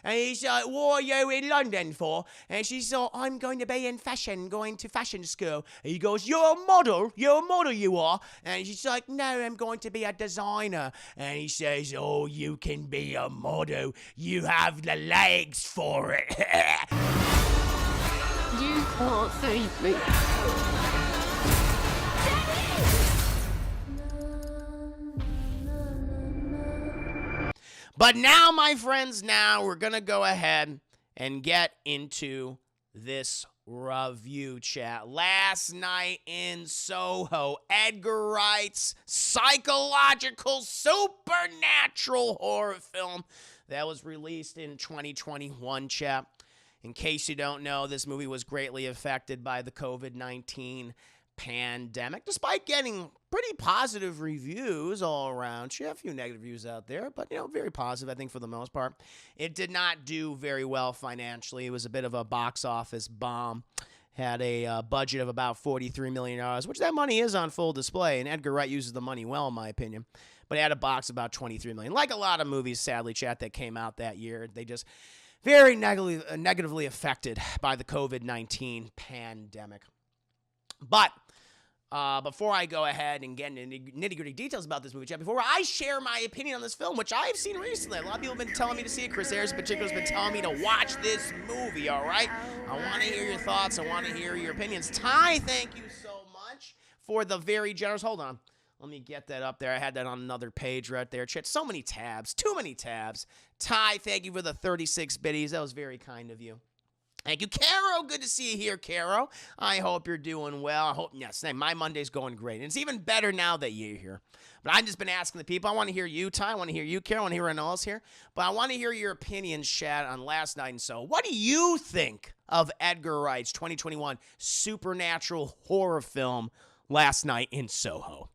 And he's like, what are you in London for? And she's like, I'm going to be in fashion, going to fashion school. And he goes, you're a model you are. And she's like, no, I'm going to be a designer. And he says, oh, you can be a model. You have the legs for it. You can't save me. But now, my friends, we're going to go ahead and get into this review chat. Last Night in Soho, Edgar Wright's psychological supernatural horror film that was released in 2021, chat. In case you don't know, this movie was greatly affected by the COVID-19 pandemic, despite getting pretty positive reviews all around. She had a few negative reviews out there, but, very positive, I think, for the most part. It did not do very well financially. It was a bit of a box office bomb. Had a budget of about $43 million, which that money is on full display, and Edgar Wright uses the money well, in my opinion. But it had a box of about $23 million. Like a lot of movies, sadly, chat, that came out that year, they just very negatively affected by the COVID-19 pandemic. But before I go ahead and get into nitty-gritty details about this movie, chat, before I share my opinion on this film, which I've seen recently, a lot of people have been telling me to see it. Chris Ayers in particular has been telling me to watch this movie, all right? I want to hear your thoughts. I want to hear your opinions. Ty, thank you so much for the very generous... Hold on. Let me get that up there. I had that on another page right there. Chat, so many tabs. Too many tabs. Ty, thank you for the 36 biddies. That was very kind of you. Thank you, Caro. Good to see you here, Caro. I hope you're doing well. I hope, yes, my Monday's going great. And it's even better now that you're here. But I've just been asking the people. I want to hear you, Ty. I want to hear you, Caro. I want to hear everyone else here. But I want to hear your opinions, chat, on Last Night in Soho. What do you think of Edgar Wright's 2021 supernatural horror film, Last Night in Soho?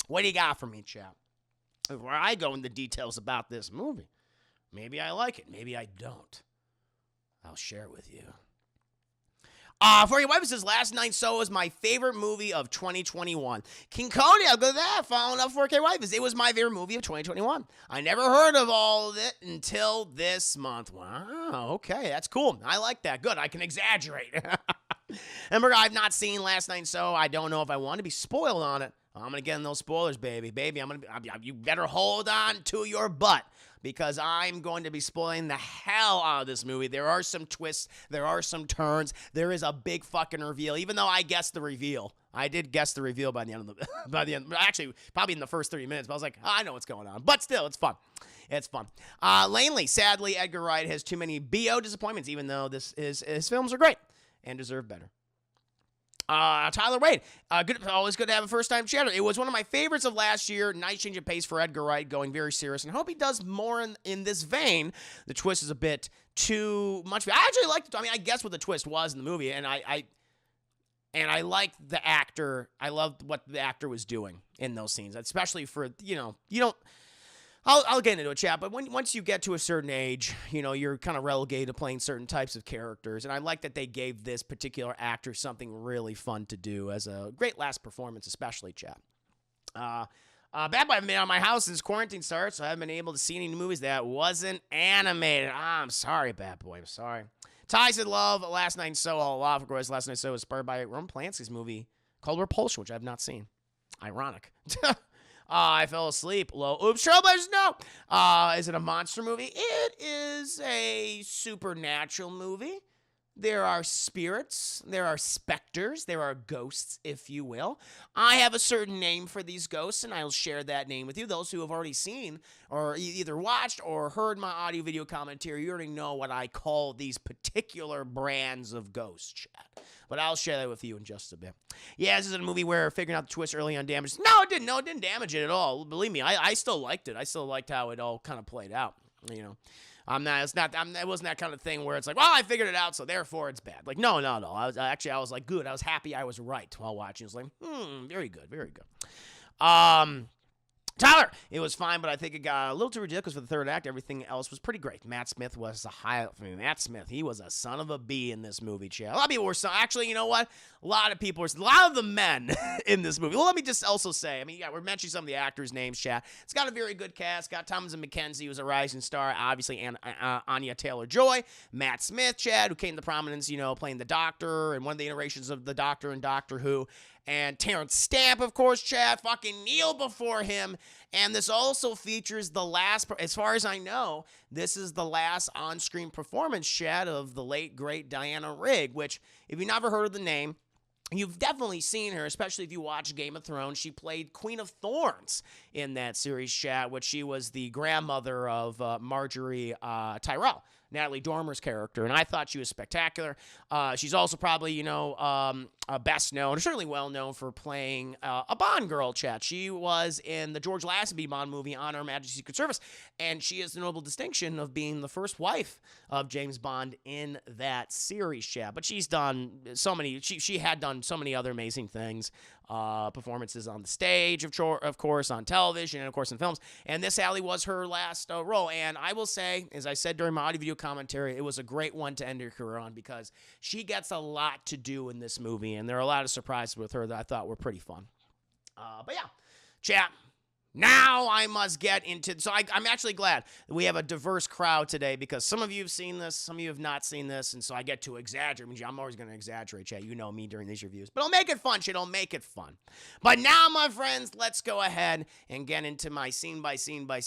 What do you got for me, chat? Before I go into details about this movie, maybe I like it, maybe I don't. I'll share it with you. For your wife, it says Last Night in Soho is my favorite movie of 2021. King Cody, I'll go to that. Following up for K Wife, it was my favorite movie of 2021. I never heard of all of it until this month. Wow, okay, that's cool. I like that. Good, I can exaggerate. Remember, I've not seen Last Night in Soho. I don't know if I want to be spoiled on it. I'm going to get in those spoilers, baby. You better hold on to your butt, because I'm going to be spoiling the hell out of this movie. There are some twists. There are some turns. There is a big fucking reveal, even though I guessed the reveal. I did guess the reveal by the end of actually, probably in the first 30 minutes, but I was like, I know what's going on. But still, it's fun. It's fun. Lanely, sadly, Edgar Wright has too many BO disappointments, even though his films are great and deserve better. Tyler Wade, always good to have a first-time chatter. It was one of my favorites of last year. Nice change of pace for Edgar Wright, going very serious, and I hope he does more in this vein. The twist is a bit too much. I actually liked it. I mean, I guess what the twist was in the movie, and I liked the actor. I loved what the actor was doing in those scenes, especially for, you don't. I'll get into a chat, but once you get to a certain age, you're kind of relegated to playing certain types of characters, and I like that they gave this particular actor something really fun to do as a great last performance, especially, chat. Bad Boy, I haven't been out of my house since quarantine started, so I haven't been able to see any movies that wasn't animated. I'm sorry, Bad Boy, I'm sorry. Ty said love Last Night in Soho a lot. Of course, Last Night in Soho is inspired by Roman Polanski's movie called Repulsion, which I have not seen. Ironic. I fell asleep. Low. Oops, Trailblazers, no. Is it a monster movie? It is a supernatural movie. There are spirits. There are specters. There are ghosts, if you will. I have a certain name for these ghosts, and I'll share that name with you. Those who have already seen or either watched or heard my audio-video commentary, you already know what I call these particular brands of ghosts, chat. But I'll share that with you in just a bit. Yeah, this is a movie where figuring out the twist early on damages. No, it didn't. No, it didn't damage it at all. Believe me, I still liked it. I still liked how it all kind of played out. It wasn't that kind of thing where it's like, well, I figured it out, so therefore it's bad. Like, no. I was like, good. I was happy I was right while watching. It was like, very good, very good. Tyler, it was fine, but I think it got a little too ridiculous for the third act. Everything else was pretty great. Matt Smith was a highlight for me. Matt Smith, he was a son of a bee in this movie, Chad. A lot of people were actually, you know what? A lot of the men in this movie. Well, let me just also say, I mean, yeah, we're mentioning some of the actors' names, Chad. It's got a very good cast. Got Thomasin McKenzie, who's a rising star. Obviously, Anya Taylor-Joy. Matt Smith, Chad, who came to prominence, you know, playing the Doctor and one of the iterations of the Doctor in Doctor Who. And Terrence Stamp, of course, Chad, fucking kneel before him. And this also features the last, as far as I know, this is the last on-screen performance, Chad, of the late, great Diana Rigg, which, if you've never heard of the name, you've definitely seen her, especially if you watch Game of Thrones. She played Queen of Thorns in that series, Chad, which she was the grandmother of Marjorie Tyrell, Natalie Dormer's character, and I thought she was spectacular. She's also probably, you know, best known, or certainly well known for playing a Bond girl, Chat. She was in the George Lazenby Bond movie, On Her Majesty's Secret Service, and she has the noble distinction of being the first wife of James Bond in that series, Chat. But she's done so many, she had done so many other amazing things. Performances on the stage, of course, on television, and of course in films. And this, Allie, was her last role. And I will say, as I said during my audio video commentary, it was a great one to end her career on because she gets a lot to do in this movie, and there are a lot of surprises with her that I thought were pretty fun. But yeah, chat. Now I must get into, so I'm actually glad that we have a diverse crowd today because some of you have seen this, some of you have not seen this, and so I get to exaggerate. I mean, I'm always going to exaggerate, chat. You know me during these reviews. But I'll make it fun, chat. I'll make it fun. But now, my friends, let's go ahead and get into my scene by scene by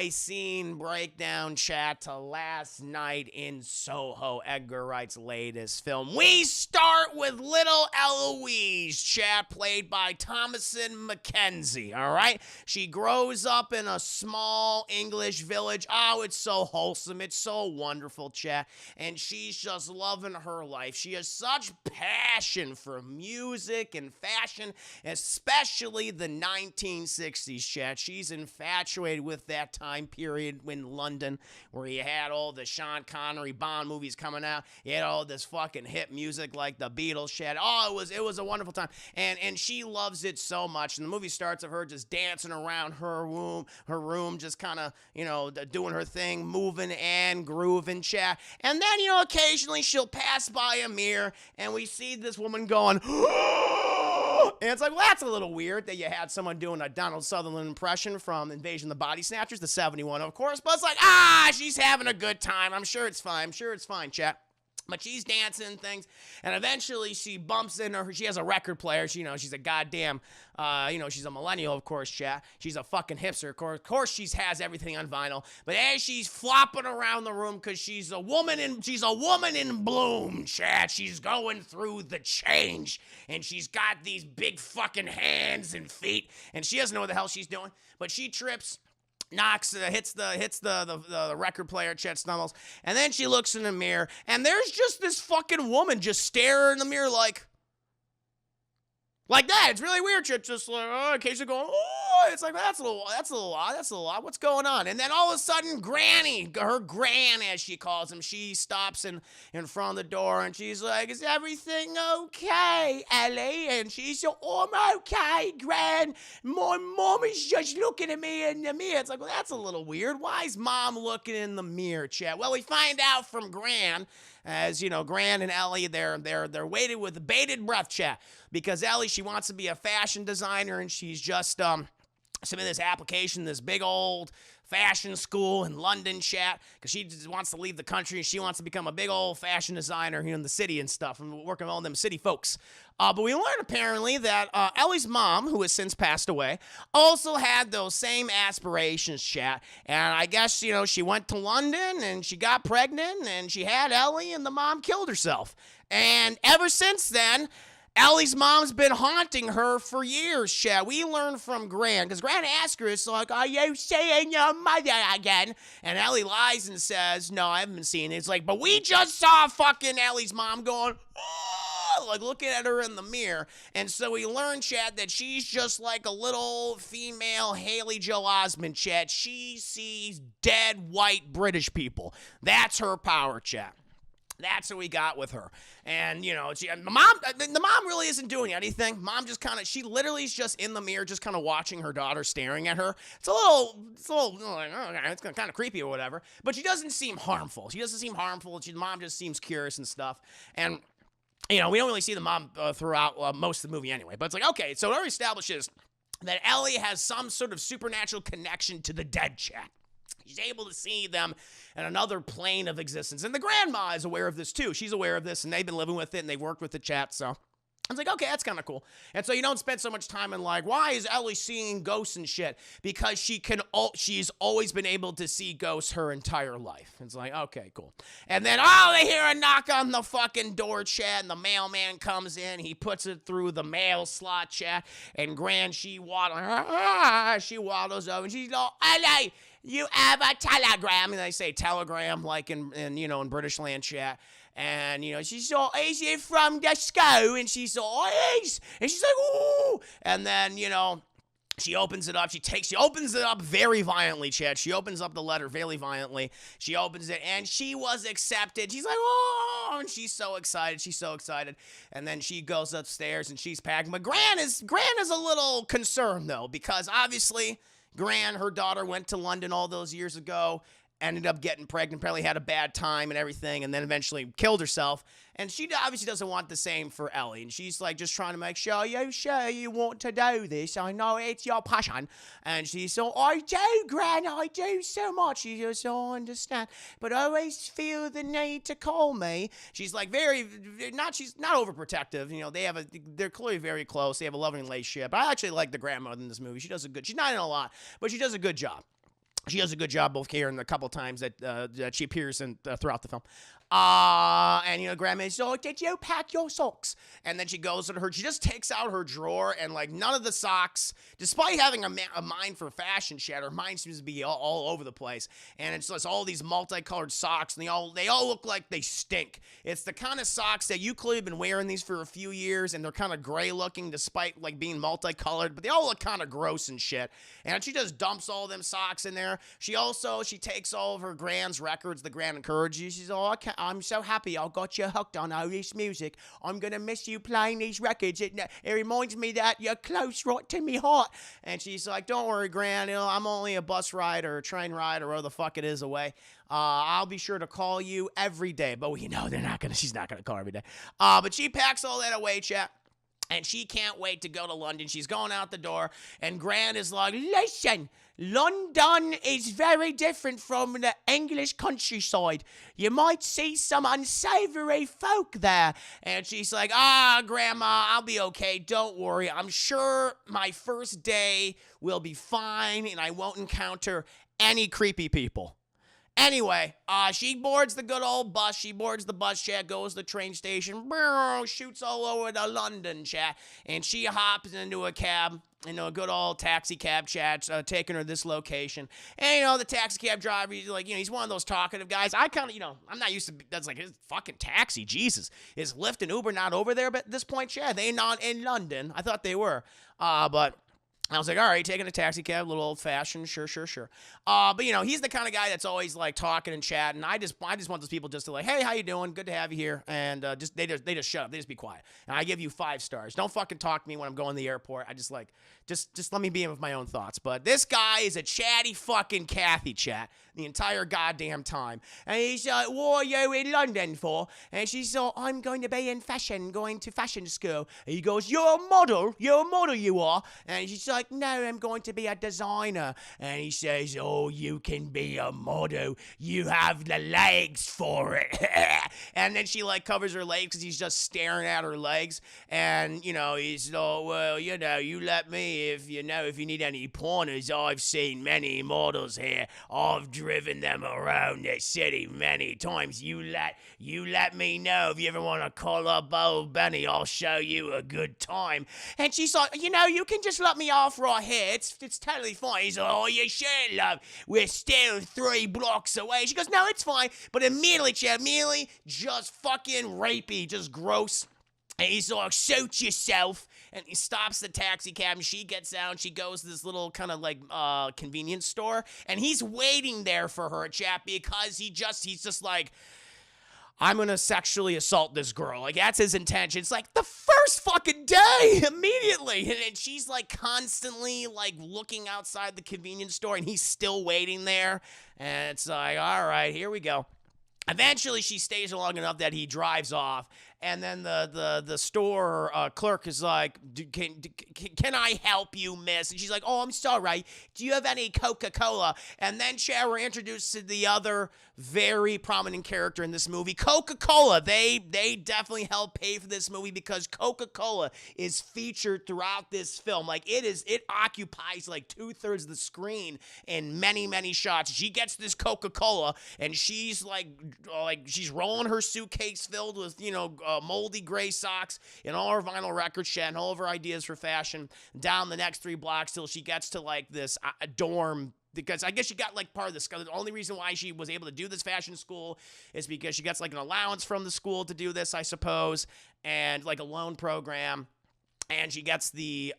scene breakdown, chat, to last night in Soho, Edgar Wright's latest film. We start with little Eloise, chat, played by Thomasin McKenzie. All right. She grows up in a small English village. Oh, it's so wholesome. It's so wonderful, chat. And she's just loving her life. She has such passion for music and fashion, especially the 1960s, chat. She's infatuated with that time period in London where you had all the Sean Connery Bond movies coming out. You had all this fucking hip music like the Beatles, chat. Oh, it was a wonderful time. And she loves it so much. And the movie starts of her just dancing around her room, just kind of, you know, doing her thing, moving and grooving, chat. And then, you know, occasionally she'll pass by a mirror and we see this woman going, and it's like, well, that's a little weird that you had someone doing a Donald Sutherland impression from Invasion of the Body Snatchers, the 71, of course, but it's like, she's having a good time. I'm sure it's fine, chat. But she's dancing and things, and eventually she bumps into her. She has a record player. She's a goddamn, she's a millennial, of course, chat. She's a fucking hipster, of course. She has everything on vinyl. But as she's flopping around the room, because she's a woman in bloom, chat. She's going through the change, and she's got these big fucking hands and feet, and she doesn't know what the hell she's doing. But she trips. Hits the record player, Chet stumbles, and then she looks in the mirror, and there's just this fucking woman just staring in the mirror like that. It's really weird, Chet, just like, occasionally going, it's like, that's a little odd, what's going on? And then all of a sudden, Granny, her gran, as she calls him, she stops in front of the door, and she's like, is everything okay, Ellie? And she's like, oh, I'm okay, Gran. My mom is just looking at me in the mirror. It's like, well, that's a little weird. Why is Mom looking in the mirror, Chet? Well, we find out from Gran, as you know, Gran and Ellie, they're waited with bated breath, Chet, because Ellie, she wants to be a fashion designer, and she's just submitted this application, this big old fashion school in London, chat, because she just wants to leave the country. She wants to become a big old fashion designer here in the city and stuff, and working with all them city folks. But we learned apparently that Ellie's mom, who has since passed away, also had those same aspirations, chat. And I guess, you know, she went to London and she got pregnant and she had Ellie and the mom killed herself. And ever since then, Ellie's mom's been haunting her for years, chat. We learned from Gran, because Gran asked her, it's like, are you seeing your mother again? And Ellie lies and says, no, I haven't been seeing it. It's like, but we just saw fucking Ellie's mom going, like looking at her in the mirror. And so we learned, chat, that she's just like a little female Haley Joel Osment, chat. She sees dead white British people. That's her power, chat. That's what we got with her. And, you know, the mom really isn't doing anything. Mom just she literally is just in the mirror, just kind of watching her daughter staring at her. It's a little like, oh, okay, it's kind of creepy or whatever. But she doesn't seem harmful. The mom just seems curious and stuff. And, you know, we don't really see the mom throughout most of the movie anyway. But it's like, okay, so it already establishes that Ellie has some sort of supernatural connection to the dead chat. She's able to see them in another plane of existence. And the grandma is aware of this too. She's aware of this, and they've been living with it, and they've worked with the chat, so I was like, okay, that's kind of cool. And so you don't spend so much time in like, why is Ellie seeing ghosts and shit? Because she's always been able to see ghosts her entire life. It's like, okay, cool. And then, they hear a knock on the fucking door, chat, and the mailman comes in. He puts it through the mail slot, chat, and she waddles over, and she's like, Ellie, you have a telegram. And they say telegram like in British land, chat. And, you know, she's like, is it from the school? And she's like, oh, yes. And she's like, ooh. And then, you know, she opens it up. She opens it up very violently, Chad. She opens up the letter very violently. She opens it, and she was accepted. She's like, oh, and she's so excited. And then she goes upstairs, and she's packing. But Gran is a little concerned, though, because obviously Gran, her daughter, went to London all those years ago, ended up getting pregnant, apparently had a bad time and everything, and then eventually killed herself. And she obviously doesn't want the same for Ellie. And she's like just trying to make sure, you sure you want to do this? I know it's your passion. And she's so, I do, Gran, I do so much. She just don't understand. But I always feel the need to call me. She's like she's not overprotective. You know, they're clearly very close. They have a loving relationship. I actually like the grandmother in this movie. She's not in a lot, but she does a good job. She does a good job both here and the couple times that she appears in throughout the film. And, you know, Grandma's like, did you pack your socks? And then she goes to she just takes out her drawer, and, like, none of the socks, despite having a mind for fashion, her mind seems to be all over the place. And it's just all these multicolored socks, and they all look like they stink. It's the kind of socks that you clearly have been wearing these for a few years, and they're kind of gray looking despite, like, being multicolored, but they all look kind of gross and shit. And she just dumps all them socks in there. She takes all of her Gran's records. The Gran encourages you. She's all, I'm so happy I got you hooked on all this music. I'm going to miss you playing these records. It reminds me that you're close right to me heart. And she's like, don't worry, Gran. You know, I'm only a bus ride or a train ride or whatever the fuck it is away. I'll be sure to call you every day. But, you know, she's not going to call every day. But she packs all that away, chat. And she can't wait to go to London. She's going out the door. And Gran is like, listen, London is very different from the English countryside. You might see some unsavory folk there. And she's like, Grandma, I'll be okay. Don't worry. I'm sure my first day will be fine and I won't encounter any creepy people. Anyway, she boards the good old bus. She boards the bus, chat, goes to the train station, shoots all over to London, chat, and she hops into a cab, a good old taxi cab, chat, taking her to this location. And, you know, the taxi cab driver, he's like, you know, he's one of those talkative guys. I kind of, you know, I'm not used to, that's like his fucking taxi, Jesus. Is Lyft and Uber not over there at this point, chat? They not in London. I thought they were, but I was like, all right, taking a taxi cab, a little old-fashioned, sure. But, you know, he's the kind of guy that's always, like, talking and chatting. I just want those people just to, like, hey, how you doing? Good to have you here. And they just shut up. They just be quiet. And I give you 5 stars. Don't fucking talk to me when I'm going to the airport. I just, like, just let me be in with my own thoughts. But this guy is a chatty fucking Kathy, chat, the entire goddamn time. And he's like, what are you in London for? And she's like, I'm going to be in fashion, going to fashion school. And he goes, you're a model, you are. And she's like, no, I'm going to be a designer. And he says, oh, you can be a model. You have the legs for it. And then she, like, covers her legs because he's just staring at her legs. And, you know, he's like, well, you know, you let me, if you need any pointers. I've seen many models here. I've driven them around the city many times. You let me know if you ever want to call up old Benny. I'll show you a good time. And she's like, you know, you can just let me off right here. It's totally fine. He's like, oh, you sure, love? We're still 3 blocks away. She goes, no, it's fine. But immediately, just fucking rapey, just gross. And he's like, suit yourself. And he stops the taxi cab, and she gets out, and she goes to this little kind of like convenience store. And he's waiting there for her, chat, because he's just like, I'm gonna sexually assault this girl. Like, that's his intention. It's like the first fucking day, immediately. And she's like constantly like looking outside the convenience store, and he's still waiting there. And it's like, all right, here we go. Eventually, she stays long enough that he drives off, and then the store clerk is like, can I help you, miss? And she's like, oh, I'm sorry. Do you have any Coca-Cola? And then we're introduced to the other very prominent character in this movie, Coca-Cola. They definitely helped pay for this movie because Coca-Cola is featured throughout this film. Like, it occupies like 2/3 of the screen in many, many shots. She gets this Coca-Cola, and she's like she's rolling her suitcase filled with, moldy gray socks and all her vinyl record shit and all of her ideas for fashion down the next 3 blocks till she gets to like this dorm, because I guess she got like part of this. The only reason why she was able to do this fashion school is because she gets like an allowance from the school to do this, I suppose, and like a loan program. And she gets the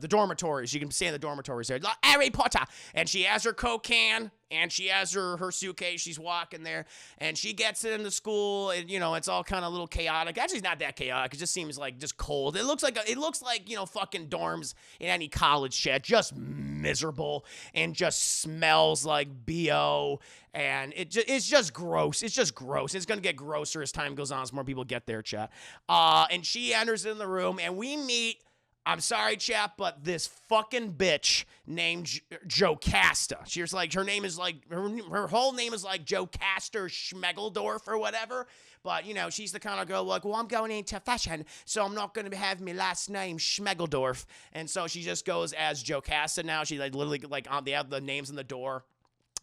dormitories. You can stay in the dormitories there. Like Harry Potter. And she has her Coke can, and she has her suitcase. She's walking there, and she gets it into school, and, it's all kind of a little chaotic. Actually, it's not that chaotic. It just seems like just cold. It looks like fucking dorms in any college shit. Just miserable, and just smells like BO, and it's just gross. It's just gross. It's going to get grosser as time goes on as more people get there, chat. And she enters in the room, and we meet, I'm sorry, chat, but this fucking bitch named Jocasta. She's like, her name is like, her whole name is like Jocasta Schmegeldorf or whatever. But, she's the kind of girl like, well, I'm going into fashion, so I'm not going to have my last name Schmegeldorf. And so she just goes as Jocasta now. She like literally like they have the names on the door.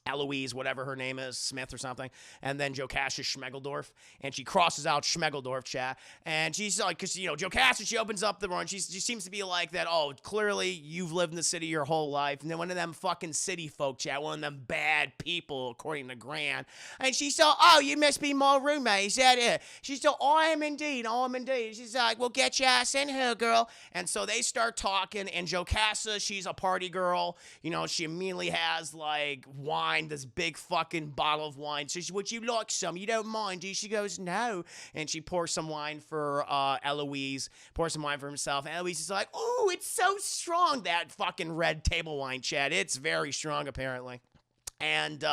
Eloise, whatever her name is, Smith or something, and then Jocasta Schmegeldorf, and she crosses out Schmegeldorf, chat, and she's like, because, Jocasta, she opens up the door, and she seems to be like that, oh, clearly you've lived in the city your whole life, and then one of them fucking city folk, chat, one of them bad people, according to Grant, and she said, oh, you must be my roommate, is that it? She said, I am indeed. She's like, well, get your ass in here, girl, and so they start talking, and Jocasta, she's a party girl, she immediately has, like, wine, this big fucking bottle of wine. So she says, would you like some? You don't mind, do you? She goes, no. And she pours some wine for Eloise, pours some wine for himself. And Eloise is like, oh, it's so strong, that fucking red table wine, Chad. It's very strong, apparently. And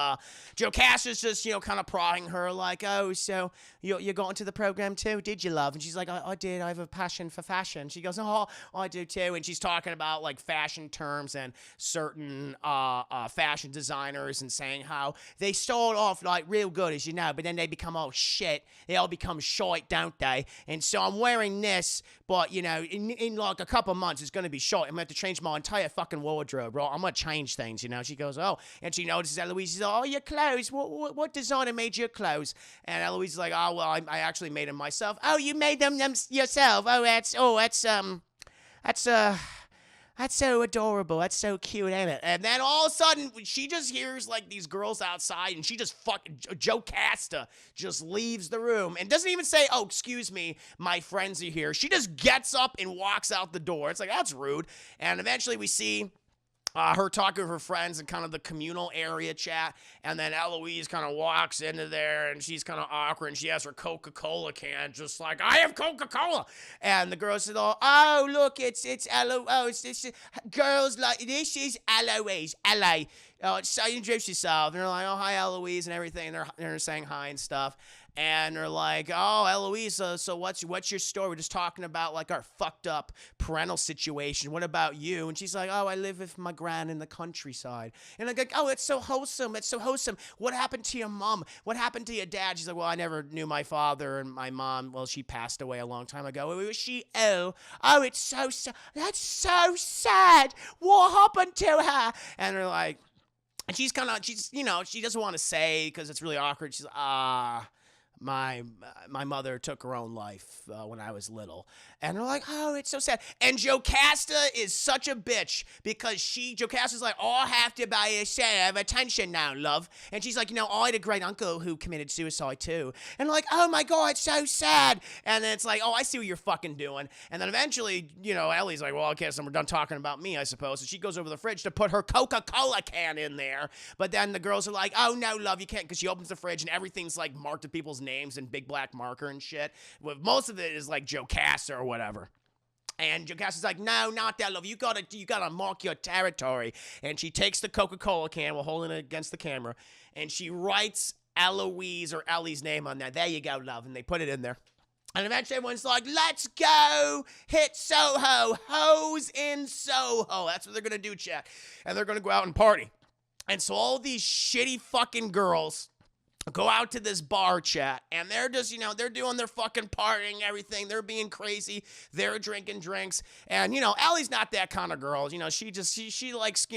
Jocasta's just, kind of prodding her like, oh, so you're going to the program too, did you, love? And she's like, I did. I have a passion for fashion. She goes, oh, I do too. And she's talking about like fashion terms and certain fashion designers and saying how they start off like real good, as you know, but then they become all shit. They all become shite, don't they? And so I'm wearing this, but, in like a couple months, it's going to be short. I'm going to have to change my entire fucking wardrobe, bro. I'm going to change things, She goes, oh, and she notices Eloise is, oh, your clothes. What designer made your clothes? And Eloise is like, oh, well, I actually made them myself. Oh, you made them yourself. That's so adorable. That's so cute, ain't it? And then all of a sudden, she just hears like these girls outside, and she just Jocasta just leaves the room and doesn't even say, oh, excuse me, my friends are here. She just gets up and walks out the door. It's like, that's rude. And eventually we see her talking to her friends in kind of the communal area, chat, and then Eloise kind of walks into there, and she's kind of awkward, and she has her Coca-Cola can, just like, I have Coca-Cola, and the girl said, oh, look, it's girls like, this is Eloise, so you introduce yourself, and they're like, oh, hi, Eloise, and everything, and they're saying hi and stuff. And they're like, oh, Eloise, so what's your story? We're just talking about, like, our fucked up parental situation. What about you? And she's like, oh, I live with my gran in the countryside. And I'm like, oh, it's so wholesome. It's so wholesome. What happened to your mom? What happened to your dad? She's like, well, I never knew my father, and my mom, well, she passed away a long time ago. Was she ill? Oh, it's so sad. That's so sad. What happened to her? And they're like, and she's she doesn't want to say because it's really awkward. She's like, my mother took her own life when I was little. And they're like, oh, it's so sad. And Jocasta is such a bitch because Jocasta's like, oh, I have to buy a share of attention now, love. And she's like, I had a great uncle who committed suicide too. And like, oh my God, it's so sad. And then it's like, oh, I see what you're fucking doing. And then eventually, Ellie's like, well, okay, so we're done talking about me, I suppose. And she goes over to the fridge to put her Coca-Cola can in there. But then the girls are like, oh no, love, you can't, because she opens the fridge and everything's like marked with people's names names in big black marker and shit. With most of it is like Jocasta or whatever. And Jocasta's like, no, not that, love. You gotta mark your territory. And she takes the Coca-Cola can while holding it against the camera, and she writes Eloise or Ellie's name on that. There you go, love. And they put it in there. And eventually everyone's like, let's go hit Soho. Hoes in Soho. That's what they're going to do, chat. And they're going to go out and party. And so all these shitty fucking girls go out to this bar, chat, and they're just, they're doing their fucking partying, everything. They're being crazy. They're drinking drinks. And, Ellie's not that kind of girl. She likes,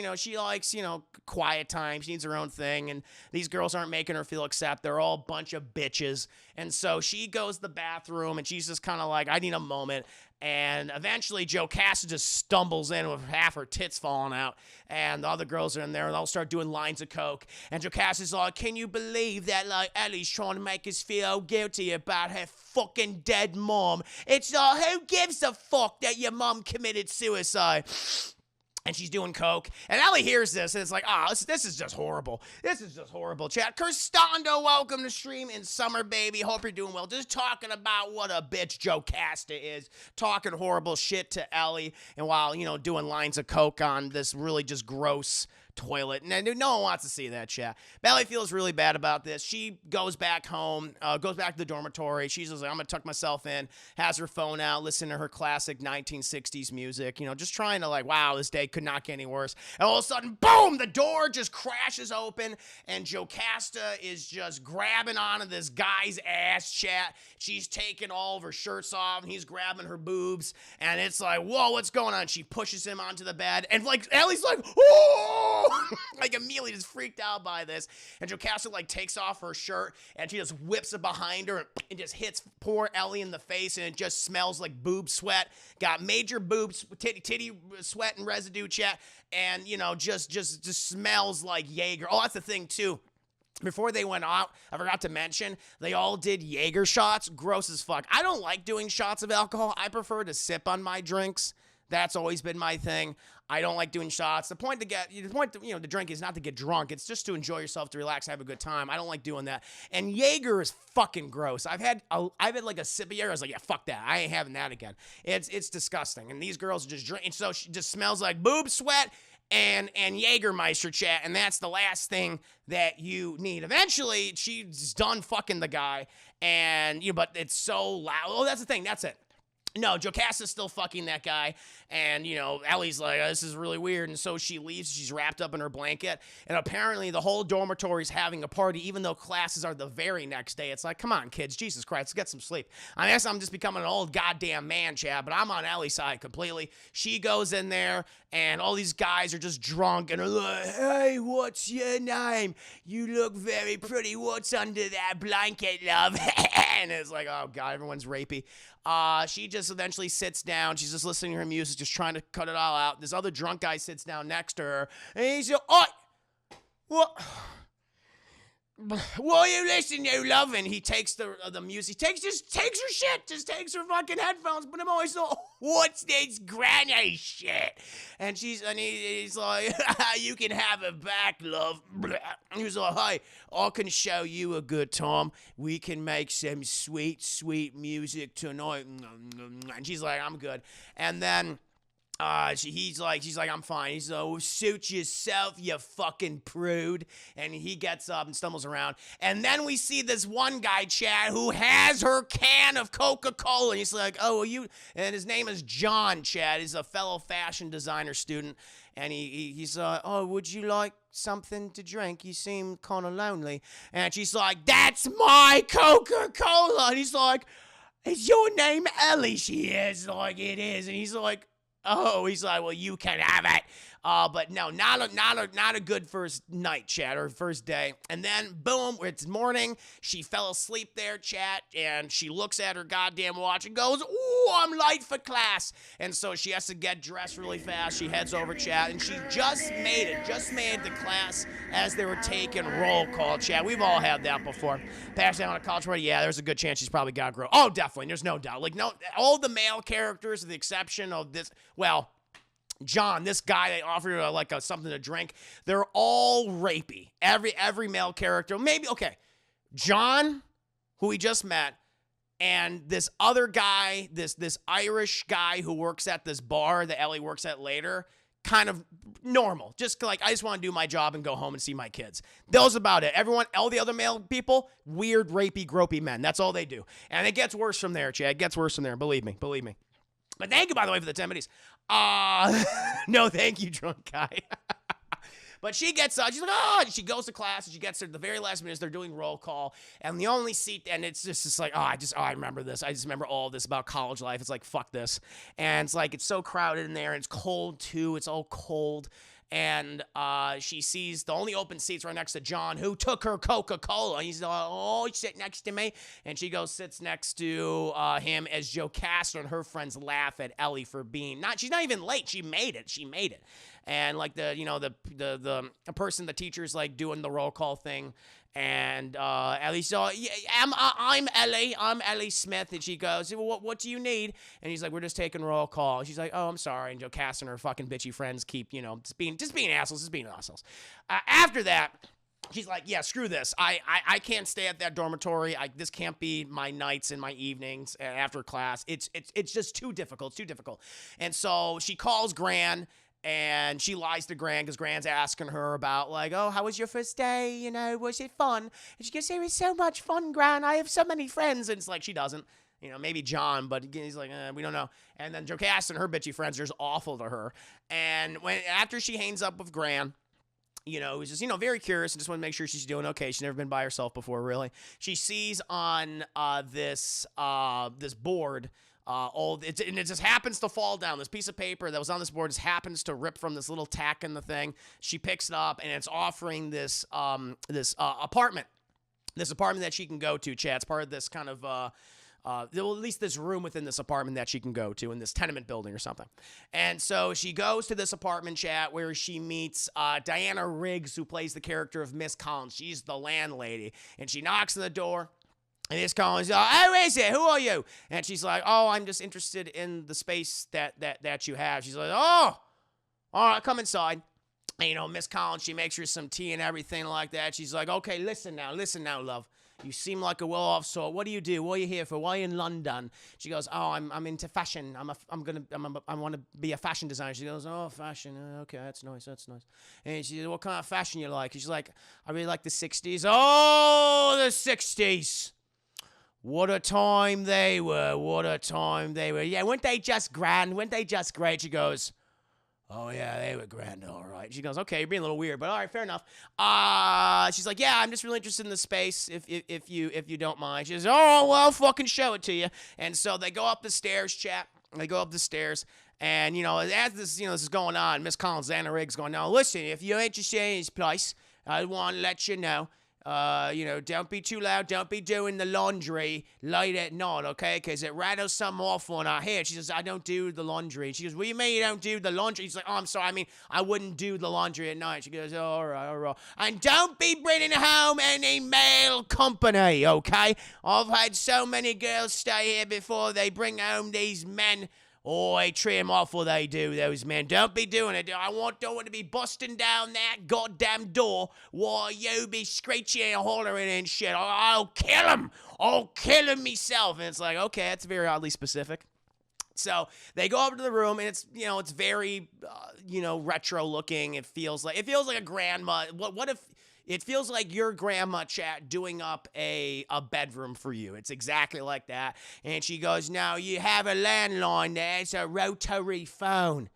quiet time. She needs her own thing. And these girls aren't making her feel accepted. They're all a bunch of bitches. And so she goes to the bathroom, and she's just kind of like, I need a moment. And eventually Jocasta just stumbles in with half her tits falling out. And the other girls are in there, and they'll start doing lines of coke. And Jocasta's like, can you believe that, Ellie's trying to make us feel guilty about her fucking dead mom? It's like, who gives a fuck that your mom committed suicide? And she's doing coke. And Ellie hears this, and it's like, this is just horrible. This is just horrible, chat. Kirstando, welcome to stream in summer, baby. Hope you're doing well. Just talking about what a bitch Jocasta is. Talking horrible shit to Ellie. And while, doing lines of coke on this really just gross toilet. And no one wants to see that, chat. Ellie feels really bad about this. She goes back home, goes back to the dormitory. She's just like, I'm going to tuck myself in, has her phone out, listen to her classic 1960s music, just trying to wow, this day could not get any worse. And all of a sudden, boom, the door just crashes open, and Jocasta is just grabbing onto this guy's ass, chat. She's taking all of her shirts off, and he's grabbing her boobs, and it's like, whoa, what's going on? She pushes him onto the bed, and Ellie's like, oh! Immediately just freaked out by this. And Jocasta takes off her shirt, and she just whips it behind her and just hits poor Ellie in the face, and it just smells like boob sweat. Got major boobs, titty sweat and residue, chat. And, just smells like Jaeger. Oh, that's the thing, too. Before they went out, I forgot to mention, they all did Jaeger shots. Gross as fuck. I don't like doing shots of alcohol. I prefer to sip on my drinks. That's always been my thing. I don't like doing shots. The point to drink is not to get drunk. It's just to enjoy yourself, to relax, have a good time. I don't like doing that. And Jaeger is fucking gross. I've had a sip of Jaeger. I was like, yeah, fuck that. I ain't having that again. It's disgusting. And these girls just drink. And so she just smells like boob sweat and Jägermeister, chat. And that's the last thing that you need. Eventually, she's done fucking the guy. And but it's so loud. Oh, that's the thing. That's it. No, Jocasta's still fucking that guy, and, Ellie's like, this is really weird, and so she leaves. She's wrapped up in her blanket, and apparently the whole dormitory's having a party, even though classes are the very next day. It's like, come on, kids, Jesus Christ, let's get some sleep. I guess I'm just becoming an old goddamn man, Chad, but I'm on Ellie's side completely. She goes in there, and all these guys are just drunk, and are like, hey, what's your name? You look very pretty. What's under that blanket, love? And it's like, oh, God, everyone's rapey. She just eventually sits down. She's just listening to her music, just trying to cut it all out. This other drunk guy sits down next to her, and he's like, oh, what are you listening to, love? And he takes the music, takes her shit, just takes her fucking headphones, but I'm always like, what's this granny shit? And he's like, you can have it back, love. He's like, hey, I can show you a good time. We can make some sweet, sweet music tonight. And she's like, I'm good. And then she's like, I'm fine. He's like, well, suit yourself, you fucking prude. And he gets up and stumbles around. And then we see this one guy, Chad, who has her can of Coca-Cola. And he's like, oh, and his name is John, Chad. He's a fellow fashion designer student. And he's like, oh, would you like something to drink? You seem kind of lonely. And she's like, that's my Coca-Cola. And he's like, is your name Ellie? She is. Like, it is. And he's like, oh, he's like, well, you can have it. But no, not a good first night, chat, or first day. And then, boom, it's morning. She fell asleep there, chat, and she looks at her goddamn watch and goes, ooh, I'm late for class. And so she has to get dressed really fast. She heads over, chat, and she just made the class as they were taking roll call, chat. We've all had that before. Passed down on a college party, yeah, there's a good chance she's probably got to grow. Oh, definitely, there's no doubt. All the male characters, with the exception of this, well, John, this guy they offered her something to drink, they're all rapey. Every male character. Maybe, okay, John, who we just met, and this other guy, this Irish guy who works at this bar that Ellie works at later, kind of normal. Just like, I just want to do my job and go home and see my kids. That was about it. Everyone, all the other male people, weird, rapey, gropey men. That's all they do. And it gets worse from there, Chad. It gets worse from there. Believe me. But thank you, by the way, for the 10 minutes. No, thank you, drunk guy. But she gets, she's like, oh, she goes to class, and she gets there at the very last minute. They're doing roll call, and the only seat, and it's just like, I remember this. I just remember all this about college life. It's like, fuck this. And it's like, it's so crowded in there, and it's cold, too. It's all cold. And she sees the only open seats right next to John, who took her Coca-Cola. He's like, oh, he's sitting next to me. And she goes, sits next to him as Joe Castor and her friends laugh at Ellie for being she's not even late. She made it. And like the person, the teacher's like doing the roll call thing. And Ellie's like, yeah, I'm Ellie. I'm Ellie Smith. And she goes, what do you need? And he's like, we're just taking roll call. She's like, oh, I'm sorry. And Joe Cass and her fucking bitchy friends keep, just being assholes. After that, she's like, yeah, screw this. I can't stay at that dormitory. This can't be my nights and my evenings after class. It's just too difficult. It's too difficult. And so she calls Gran. And she lies to Gran because Gran's asking her about, like, oh, how was your first day? Was it fun? And she goes, it was so much fun, Gran. I have so many friends. And it's like, she doesn't. Maybe John, but he's like, we don't know. And then Joe Cass and her bitchy friends are just awful to her. And after she hangs up with Gran, who's just, very curious and just want to make sure she's doing okay. She's never been by herself before, really. She sees on this board, and it just happens to fall down. This piece of paper that was on this board just happens to rip from this little tack in the thing. She picks it up, and it's offering this apartment. This apartment that she can go to, Chad. It's part of this kind of, at least this room within this apartment that she can go to in this tenement building or something. And so she goes to this apartment, chat, where she meets Diana Riggs, who plays the character of Miss Collins. She's the landlady. And she knocks on the door. And Miss Collins, who is it? Who are you? And she's like, oh, I'm just interested in the space that you have. She's like, oh, all right, come inside. And, Miss Collins, she makes her some tea and everything like that. She's like, okay, listen now, love. You seem like a well-off sort. What do you do? What are you here for? Why are you in London? She goes, oh, I'm into fashion. I want to be a fashion designer. She goes, oh, fashion. Okay, that's nice. And she says, what kind of fashion you like? She's like, I really like the 60s. Oh, the 60s. What a time they were. Yeah, weren't they just grand? Weren't they just great? She goes, oh, yeah, they were grand, all right. She goes, okay, you're being a little weird, but all right, fair enough. She's like, yeah, I'm just really interested in the space, if you don't mind. She says, oh, well, I'll fucking show it to you. And so they go up the stairs, chat. They go up the stairs, and, as this, this is going on, Miss Collins, Anna Riggs going, now, listen, if you're interested in this place, I want to let you know. Don't be too loud. Don't be doing the laundry late at night, okay? Because it rattles something awful in our head. She says, I don't do the laundry. She goes, what do you mean you don't do the laundry? He's like, oh, I'm sorry. I wouldn't do the laundry at night. She goes, all right. And don't be bringing home any male company, okay? I've had so many girls stay here before they bring home these men. Oh, they treat them awful, they do, those men. Don't be doing it. I don't want to be busting down that goddamn door while you be screeching and hollering and shit. I'll kill him. I'll kill him myself. And it's like, okay, that's very oddly specific. So they go up to the room, and it's, it's very, retro looking. It feels like a grandma. What if... It feels like your grandma, chat, doing up a bedroom for you. It's exactly like that. And she goes, now, you have a landline there. It's a rotary phone.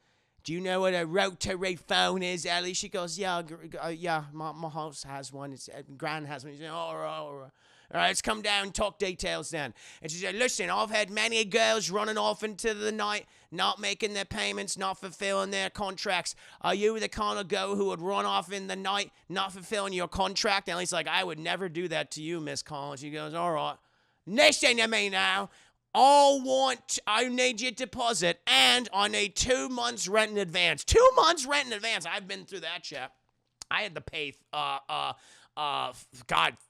Do you know what a rotary phone is, Ellie? She goes, yeah, my house has one. Gran has one. She said, all right. All right, let's come down and talk details then. And she said, listen, I've had many girls running off into the night, not making their payments, not fulfilling their contracts. Are you the kind of girl who would run off in the night, not fulfilling your contract? And he's like, I would never do that to you, Miss Collins. She goes, all right. Listen to me now. I need your deposit, and I need 2 months rent in advance. 2 months rent in advance. I've been through that, chap. I had to pay,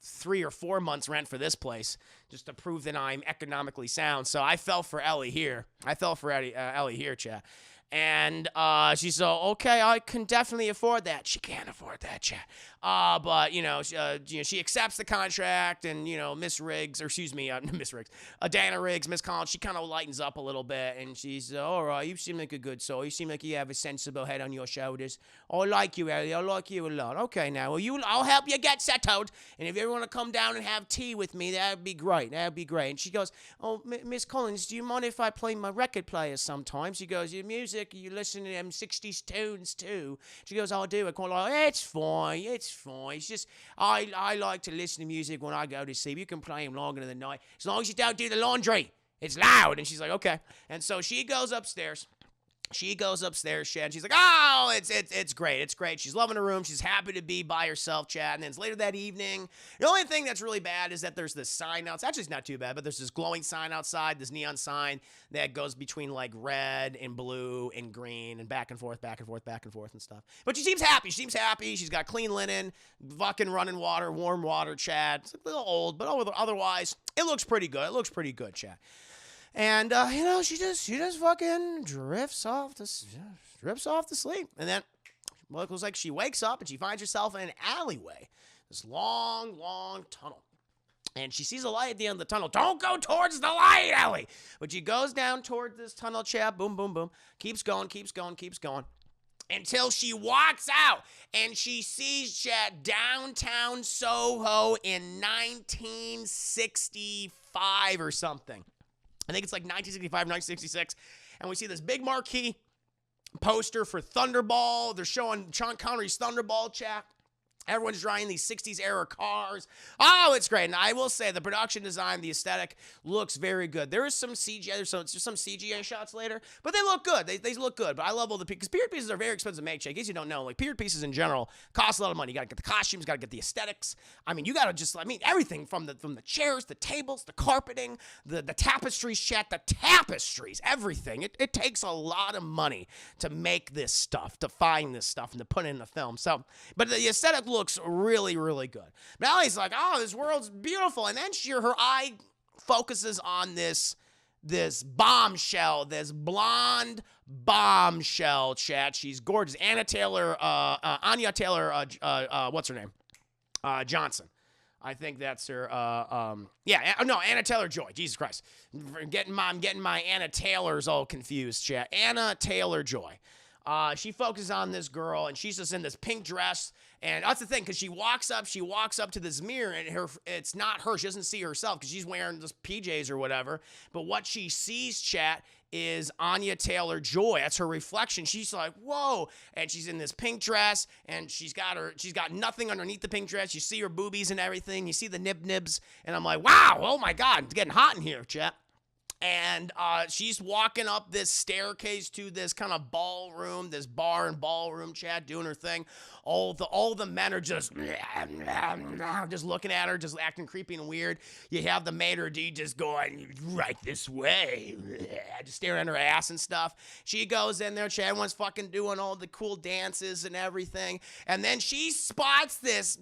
3 or 4 months rent for this place just to prove that I'm economically sound. So I fell for Ellie here. Ellie here, chat. And she's okay, I can definitely afford that. She can't afford that, chat. But she accepts the contract, and Miss Riggs, or excuse me, Miss Riggs, Dana Riggs, Miss Collins, she kind of lightens up a little bit, and she's all right. You seem like a good soul. You seem like you have a sensible head on your shoulders. I like you, Ellie. I like you a lot. Okay, now, I'll help you get settled, and if you ever want to come down and have tea with me, that'd be great. That'd be great. And she goes, oh, Miss Collins, do you mind if I play my record player sometimes? She goes, your music, you listen to them 60s tunes too. She goes, I do. I call her, it's fine. It's just, I like to listen to music when I go to sleep. You can play them longer than the night, as long as you don't do the laundry. It's loud. And she's like, okay. And so she goes upstairs. Chad. She's like, oh, it's great. It's great. She's loving her room. She's happy to be by herself, Chad. And then it's later that evening. The only thing that's really bad is that there's this sign outside. Actually, it's not too bad, but there's this glowing sign outside, this neon sign that goes between like red and blue and green and back and forth and stuff. But she seems happy. She's got clean linen, fucking running water, warm water, Chad. It's a little old, but otherwise, it looks pretty good, Chad. And, she just fucking drifts off to sleep. And then it looks like she wakes up and she finds herself in an alleyway. This long, long tunnel. And she sees a light at the end of the tunnel. Don't go towards the light, Ellie! But she goes down toward this tunnel, Chad. Boom, boom, boom. Keeps going. Until she walks out and she sees, Chad, downtown Soho in 1965 or something. I think it's like 1965, 1966. And we see this big marquee poster for Thunderball. They're showing Sean Connery's Thunderball, Chad. Everyone's driving these 60s era cars. Oh, it's great. And I will say the production design, the aesthetic looks very good. There is some CGI. There's some CGI shots later, but they look good. They look good. But I love all the because period pieces are very expensive to make. I guess you don't know. Like period pieces in general cost a lot of money. You got to get the costumes, got to get the aesthetics. I mean, you got to everything from the chairs, the tables, the carpeting, the tapestries, chat, the tapestries, everything. It takes a lot of money to make this stuff, to find this stuff, and to put it in the film. So, but the aesthetic looks really, really good. But Ellie's like, oh, this world's beautiful. And then her eye focuses on this bombshell, this blonde bombshell, chat. She's gorgeous. Anya Taylor, what's her name? Johnson. I think that's her. Anna Taylor-Joy. Jesus Christ. I'm getting my Anna Taylors all confused, chat. Anna Taylor-Joy. She focuses on this girl, and she's just in this pink dress. And that's the thing, because she walks up to this mirror, and it's not her. She doesn't see herself because she's wearing this PJs or whatever. But what she sees, chat, is Anya Taylor-Joy. That's her reflection. She's like, whoa. And she's in this pink dress, and she's got nothing underneath the pink dress. You see her boobies and everything. You see the nibs. And I'm like, wow, oh my God, it's getting hot in here, chat. And she's walking up this staircase to this kind of ballroom, this bar and ballroom, Chad, doing her thing. All the men are just looking at her, just acting creepy and weird. You have the maitre d' just going right this way, just staring at her ass and stuff. She goes in there, Chad, everyone's fucking doing all the cool dances and everything. And then she spots this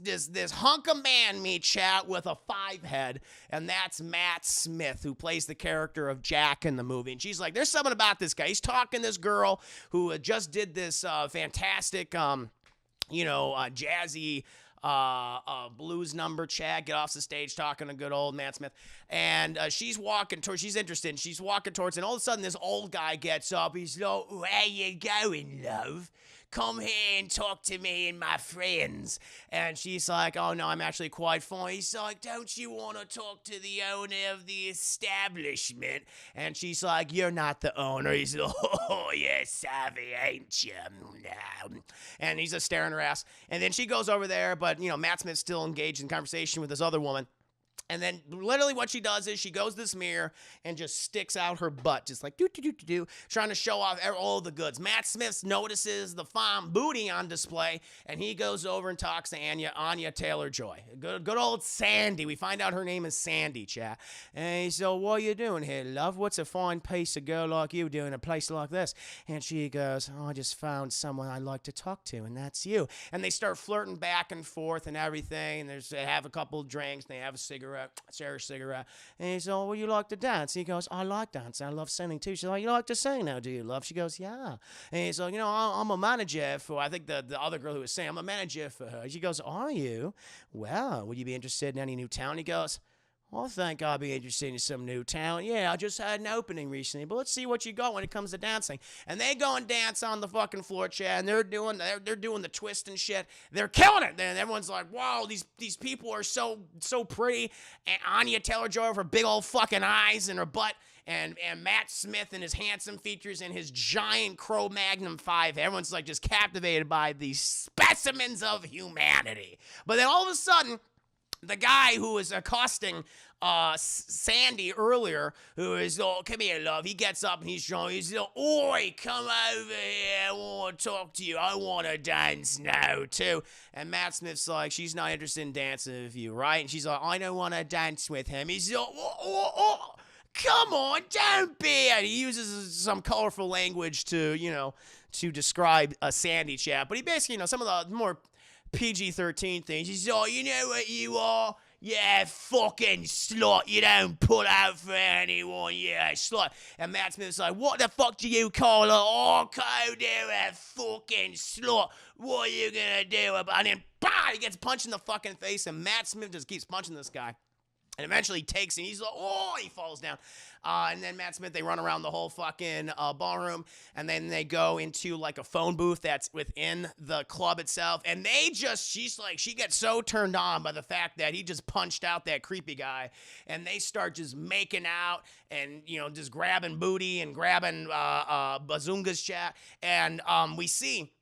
hunk of man meat, Chad, with a 5 head, and that's Matt Smith, who plays the character of Jack in the movie. And she's like, there's something about this guy. He's talking to this girl who just did this fantastic jazzy blues number, Chad, get off the stage talking to good old Matt Smith. And she's interested, and she's walking towards, and all of a sudden this old guy gets up. He's like, where you going, love? Come here and talk to me and my friends. And she's like, oh no, I'm actually quite fine. He's like, don't you want to talk to the owner of the establishment? And she's like, you're not the owner. He's like, oh, you're savvy, ain't you? And he's just staring her ass. And then she goes over there, but Matt Smith's still engaged in conversation with this other woman. And then literally what she does is she goes to this mirror and just sticks out her butt, just like do, trying to show off all the goods. Matt Smith notices the fine booty on display, and he goes over and talks to Anya Taylor-Joy. Good old Sandie. We find out her name is Sandie, chat. And he said, what are you doing here, love? What's a fine piece of girl like you doing in a place like this? And she goes, I just found someone I like to talk to, and that's you. And they start flirting back and forth and everything, and they have a couple of drinks, and they have a cigarette. share a cigarette. And he's like, well, you like to dance? He goes, I like dancing. I love singing too. She's like, you like to sing now, do you, love? She goes, yeah. And he's like, I'm a manager for, I think the other girl who was saying, I'm a manager for her. She goes, are you? Well, would you be interested in any new talent? He goes, well, I think I'll be interested in some new talent. Yeah, I just had an opening recently, but let's see what you got when it comes to dancing. And they go and dance on the fucking floor, Chad, and they're doing the twist and shit. They're killing it. And everyone's like, wow, these people are so pretty. And Anya Taylor-Joy with her big old fucking eyes and her butt. And Matt Smith and his handsome features and his giant Cro-Magnon 5. Everyone's like just captivated by these specimens of humanity. But then all of a sudden, the guy who was accosting Sandie earlier, who is, oh, come here, love. He gets up and he's like, oi, come over here. I want to talk to you. I want to dance now, too. And Matt Smith's like, she's not interested in dancing with you, right? And she's like, I don't want to dance with him. He's like, come on, don't be. And he uses some colorful language to describe a Sandie chat. But he basically, some of the more PG-13 things. He's like, you know what you are? Yeah, fucking slut. You don't put out for anyone. Yeah, slut. And Matt Smith's like, what the fuck do you call her? Oh, go there, a fucking slut. What are you gonna do about it? And then, bah, he gets punched in the fucking face, and Matt Smith just keeps punching this guy. And eventually he takes him. He's like, oh, he falls down. And then Matt Smith, they run around the whole fucking ballroom. And then they go into like a phone booth that's within the club itself. And she gets so turned on by the fact that he just punched out that creepy guy. And they start just making out and, just grabbing booty and grabbing Bazunga's chat. And we see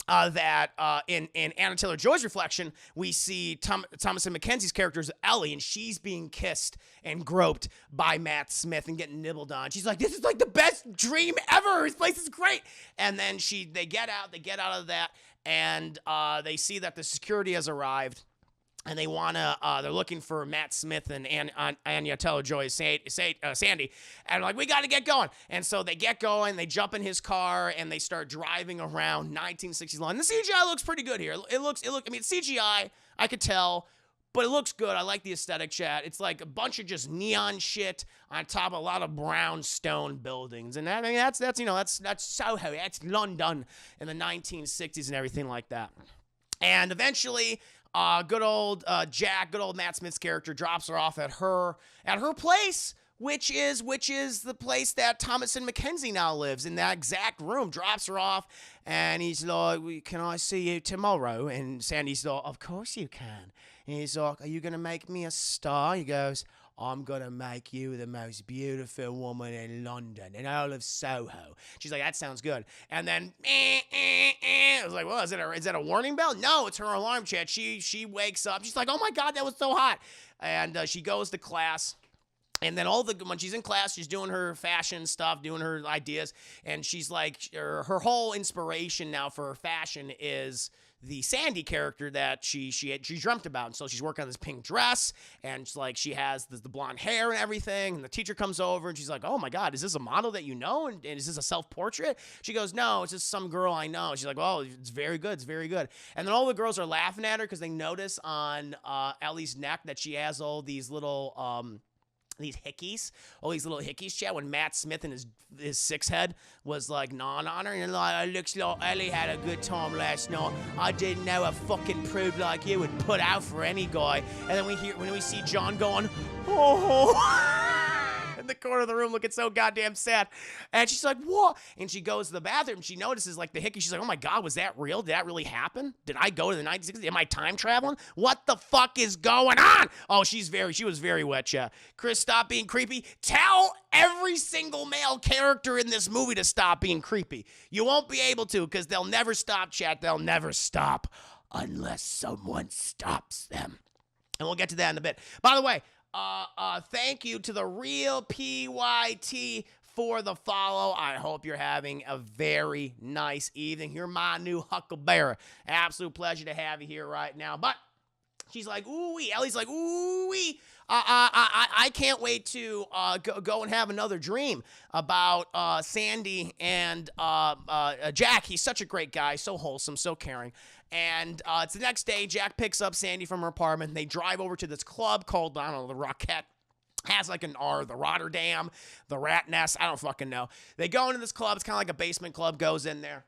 that in Anna Taylor-Joy's reflection, we see Thomasin McKenzie's character is Ellie, and she's being kissed and groped by Matt Smith and getting nibbled on. She's like, this is like the best dream ever. This place is great. And then they get out of that, and they see that the security has arrived. And they're looking for Matt Smith and Anya Taylor-Joy's Sandie. And like, we got to get going. And so they get going, they jump in his car, and they start driving around 1960s London. The CGI looks pretty good here. It looks, CGI, I could tell, but it looks good. I like the aesthetic, chat. It's like a bunch of just neon shit on top of a lot of brownstone buildings. And that's Soho. That's London in the 1960s and everything like that. And eventually, good old Matt Smith's character drops her off at her place, which is the place that Thomasin McKenzie now lives, in that exact room. Drops her off, and he's like, can I see you tomorrow? And Sandie's like, of course you can. And he's like, are you going to make me a star? He goes, I'm going to make you the most beautiful woman in London, in all of Soho. She's like, that sounds good. And then, I was like, well, is that a warning bell? No, it's her alarm, chat. She wakes up. She's like, oh my God, that was so hot. And she goes to class. And then when she's in class, she's doing her fashion stuff, doing her ideas. And she's like, her whole inspiration now for her fashion is the Sandie character that she dreamt about. And so she's working on this pink dress, and she has the blonde hair and everything. And the teacher comes over, and she's like, oh my God, is this a model that you know? And is this a self-portrait? She goes, no, it's just some girl I know. She's like, oh, it's very good. It's very good. And then all the girls are laughing at her because they notice on Ellie's neck that she has all these little all these little hickeys, chat, when Matt Smith and his six head was like gnawing on her, and like, it looks like Ellie had a good time last night. I didn't know a fucking prude like you would put out for any guy. And then when we see John going, oh, in the corner of the room looking so goddamn sad. And she's like, what? And she goes to the bathroom. She notices like the hickey. She's like, oh my God, was that real? Did that really happen? Did I go to the 1960s? Am I time traveling? What the fuck is going on? Oh, she was very wet, yeah. Chris, stop being creepy. Tell every single male character in this movie to stop being creepy. You won't be able to, because they'll never stop, chat. They'll never stop unless someone stops them. And we'll get to that in a bit. By the way, thank you to the real PYT for the follow. I hope you're having a very nice evening. You're my new huckleberry. Absolute pleasure to have you here right now. But She's like, ooh-wee. Ellie's like, ooh-wee. I can't wait to go and have another dream about Sandie and Jack. He's such a great guy, so wholesome, so caring. And it's the next day. Jack picks up Sandie from her apartment. And they drive over to this club called, I don't know, the Rockette. Has like an R, the Rotterdam, the Rat Nest. I don't fucking know. They go into this club. It's kind of like a basement club. Goes in there.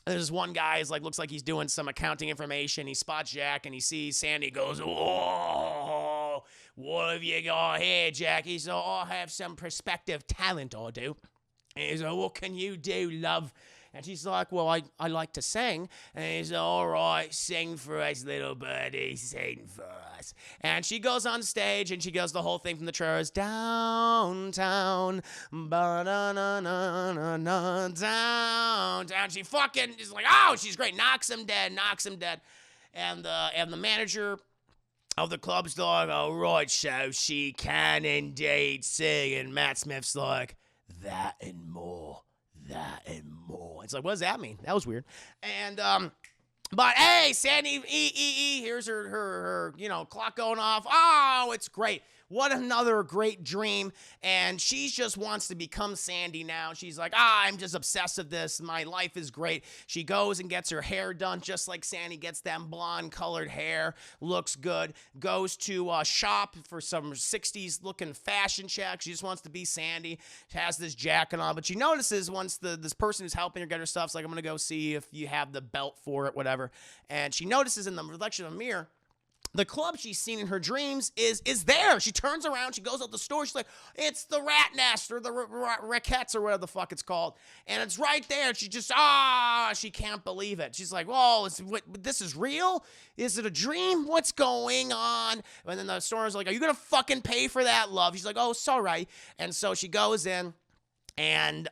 There's one guy is like, looks like he's doing some accounting information. He spots Jack and he sees Sandie. Goes, whoa, what have you got here, Jack? He said, I have some prospective talent, I do. And he's like, what can you do, love? And she's like, well, I like to sing. And he's like, all right, sing for us, little birdie, sing for us. And she goes on stage and she goes the whole thing from the trailers, downtown, ba-da-na-na-na-na, downtown. She fucking is like, oh, she's great, knocks him dead. And the manager of the club's like, all right, so she can indeed sing. And Matt Smith's like, that and more. It's like, what does that mean? That was weird. And but hey, Sandie, here's her clock going off. Oh, it's great. What another great dream. And she just wants to become Sandie now. She's like, I'm just obsessed with this. My life is great. She goes and gets her hair done just like Sandie, gets them blonde colored hair. Looks good. Goes to shop for some 60s looking fashion check. She just wants to be Sandie. She has this jacket on. But she notices once this person who's helping her get her stuff's like, I'm going to go see if you have the belt for it, whatever. And she notices in the reflection of a mirror, the club she's seen in her dreams is there. She turns around, she goes out the store, she's like, it's the Rat Nest or the Raquettes or whatever the fuck it's called. And it's right there. She just, she can't believe it. She's like, whoa, this is real? Is it a dream? What's going on? And then the store is like, are you going to fucking pay for that, love? She's like, oh, sorry. And so she goes in. And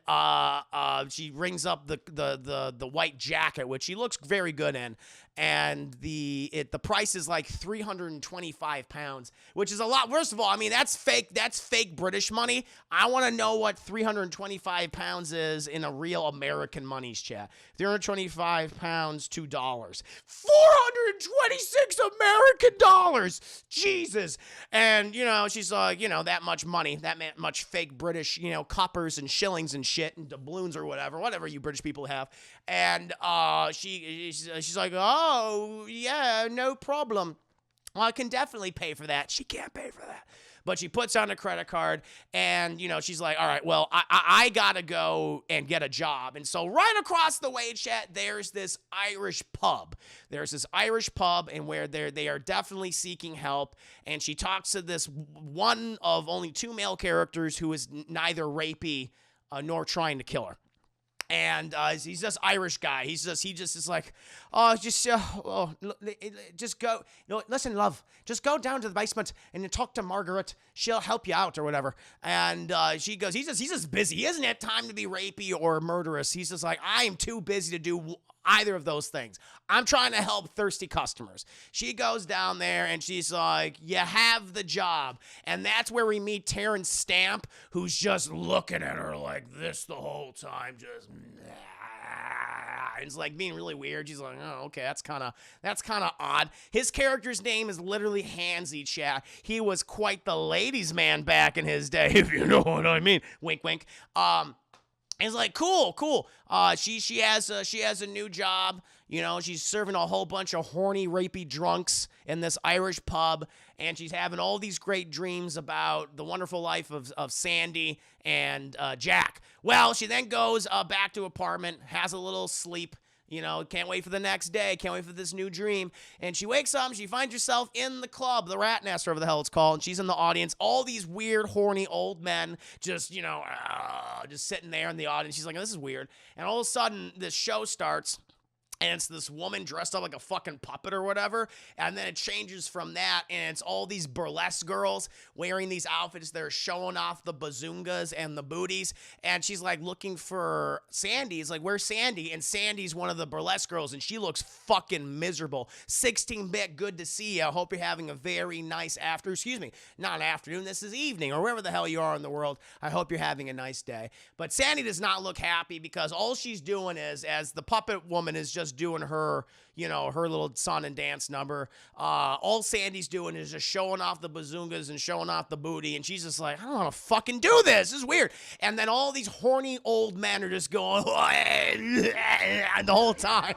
she rings up the white jacket, which she looks very good in, and the price is like £325, which is a lot. First of all, I mean that's fake British money. I want to know what £325 is in a real American money's chat. £325, $2, $426 American dollars. Jesus, and she's like that much money, that much fake British coppers and shillings and shit and doubloons or whatever you British people have. And she's like, oh yeah, no problem, I can definitely pay for that. She can't pay for that, but she puts on a credit card. And she's like, all right, well, I gotta go and get a job. And so right across the way, chat, there's this Irish pub. And where they are definitely seeking help. And she talks to this one of only two male characters who is neither rapey nor trying to kill her. And he's this Irish guy. He just is like, just go. Listen, love, just go down to the basement and talk to Margaret. She'll help you out or whatever. And she goes, he's just busy. He doesn't have time to be rapey or murderous. He's just like, I am too busy to do either of those things. I'm trying to help thirsty customers. She goes down there and she's like, you have the job. And that's where we meet Terrence Stamp, who's just looking at her like this the whole time, just it's like being really weird. She's like, oh, okay, that's kind of odd. His character's name is literally Hansy, chat. He was quite the ladies' man back in his day, if you know what I mean. Wink, wink. It's like, cool. She has a new job. She's serving a whole bunch of horny, rapey drunks in this Irish pub, and she's having all these great dreams about the wonderful life of Sandie and Jack. Well, she then goes back to apartment, has a little sleep. Can't wait for the next day. Can't wait for this new dream. And she wakes up and she finds herself in the club, the Rat Nest, or whatever the hell it's called. And she's in the audience. All these weird, horny old men just, just sitting there in the audience. She's like, this is weird. And all of a sudden, this show starts. And it's this woman dressed up like a fucking puppet or whatever. And then it changes from that. And it's all these burlesque girls wearing these outfits. They're showing off the bazungas and the booties. And she's like looking for Sandie. It's like, where's Sandie? And Sandie's one of the burlesque girls. And she looks fucking miserable. 16-bit, good to see you. I hope you're having a very nice not afternoon. This is evening or wherever the hell you are in the world. I hope you're having a nice day. But Sandie does not look happy because all she's doing is, as the puppet woman is just just doing her, her little song and dance number. All Sandie's doing is just showing off the bazungas and showing off the booty. And she's just like, I don't want to fucking do this. This is weird. And then all these horny old men are just going the whole time.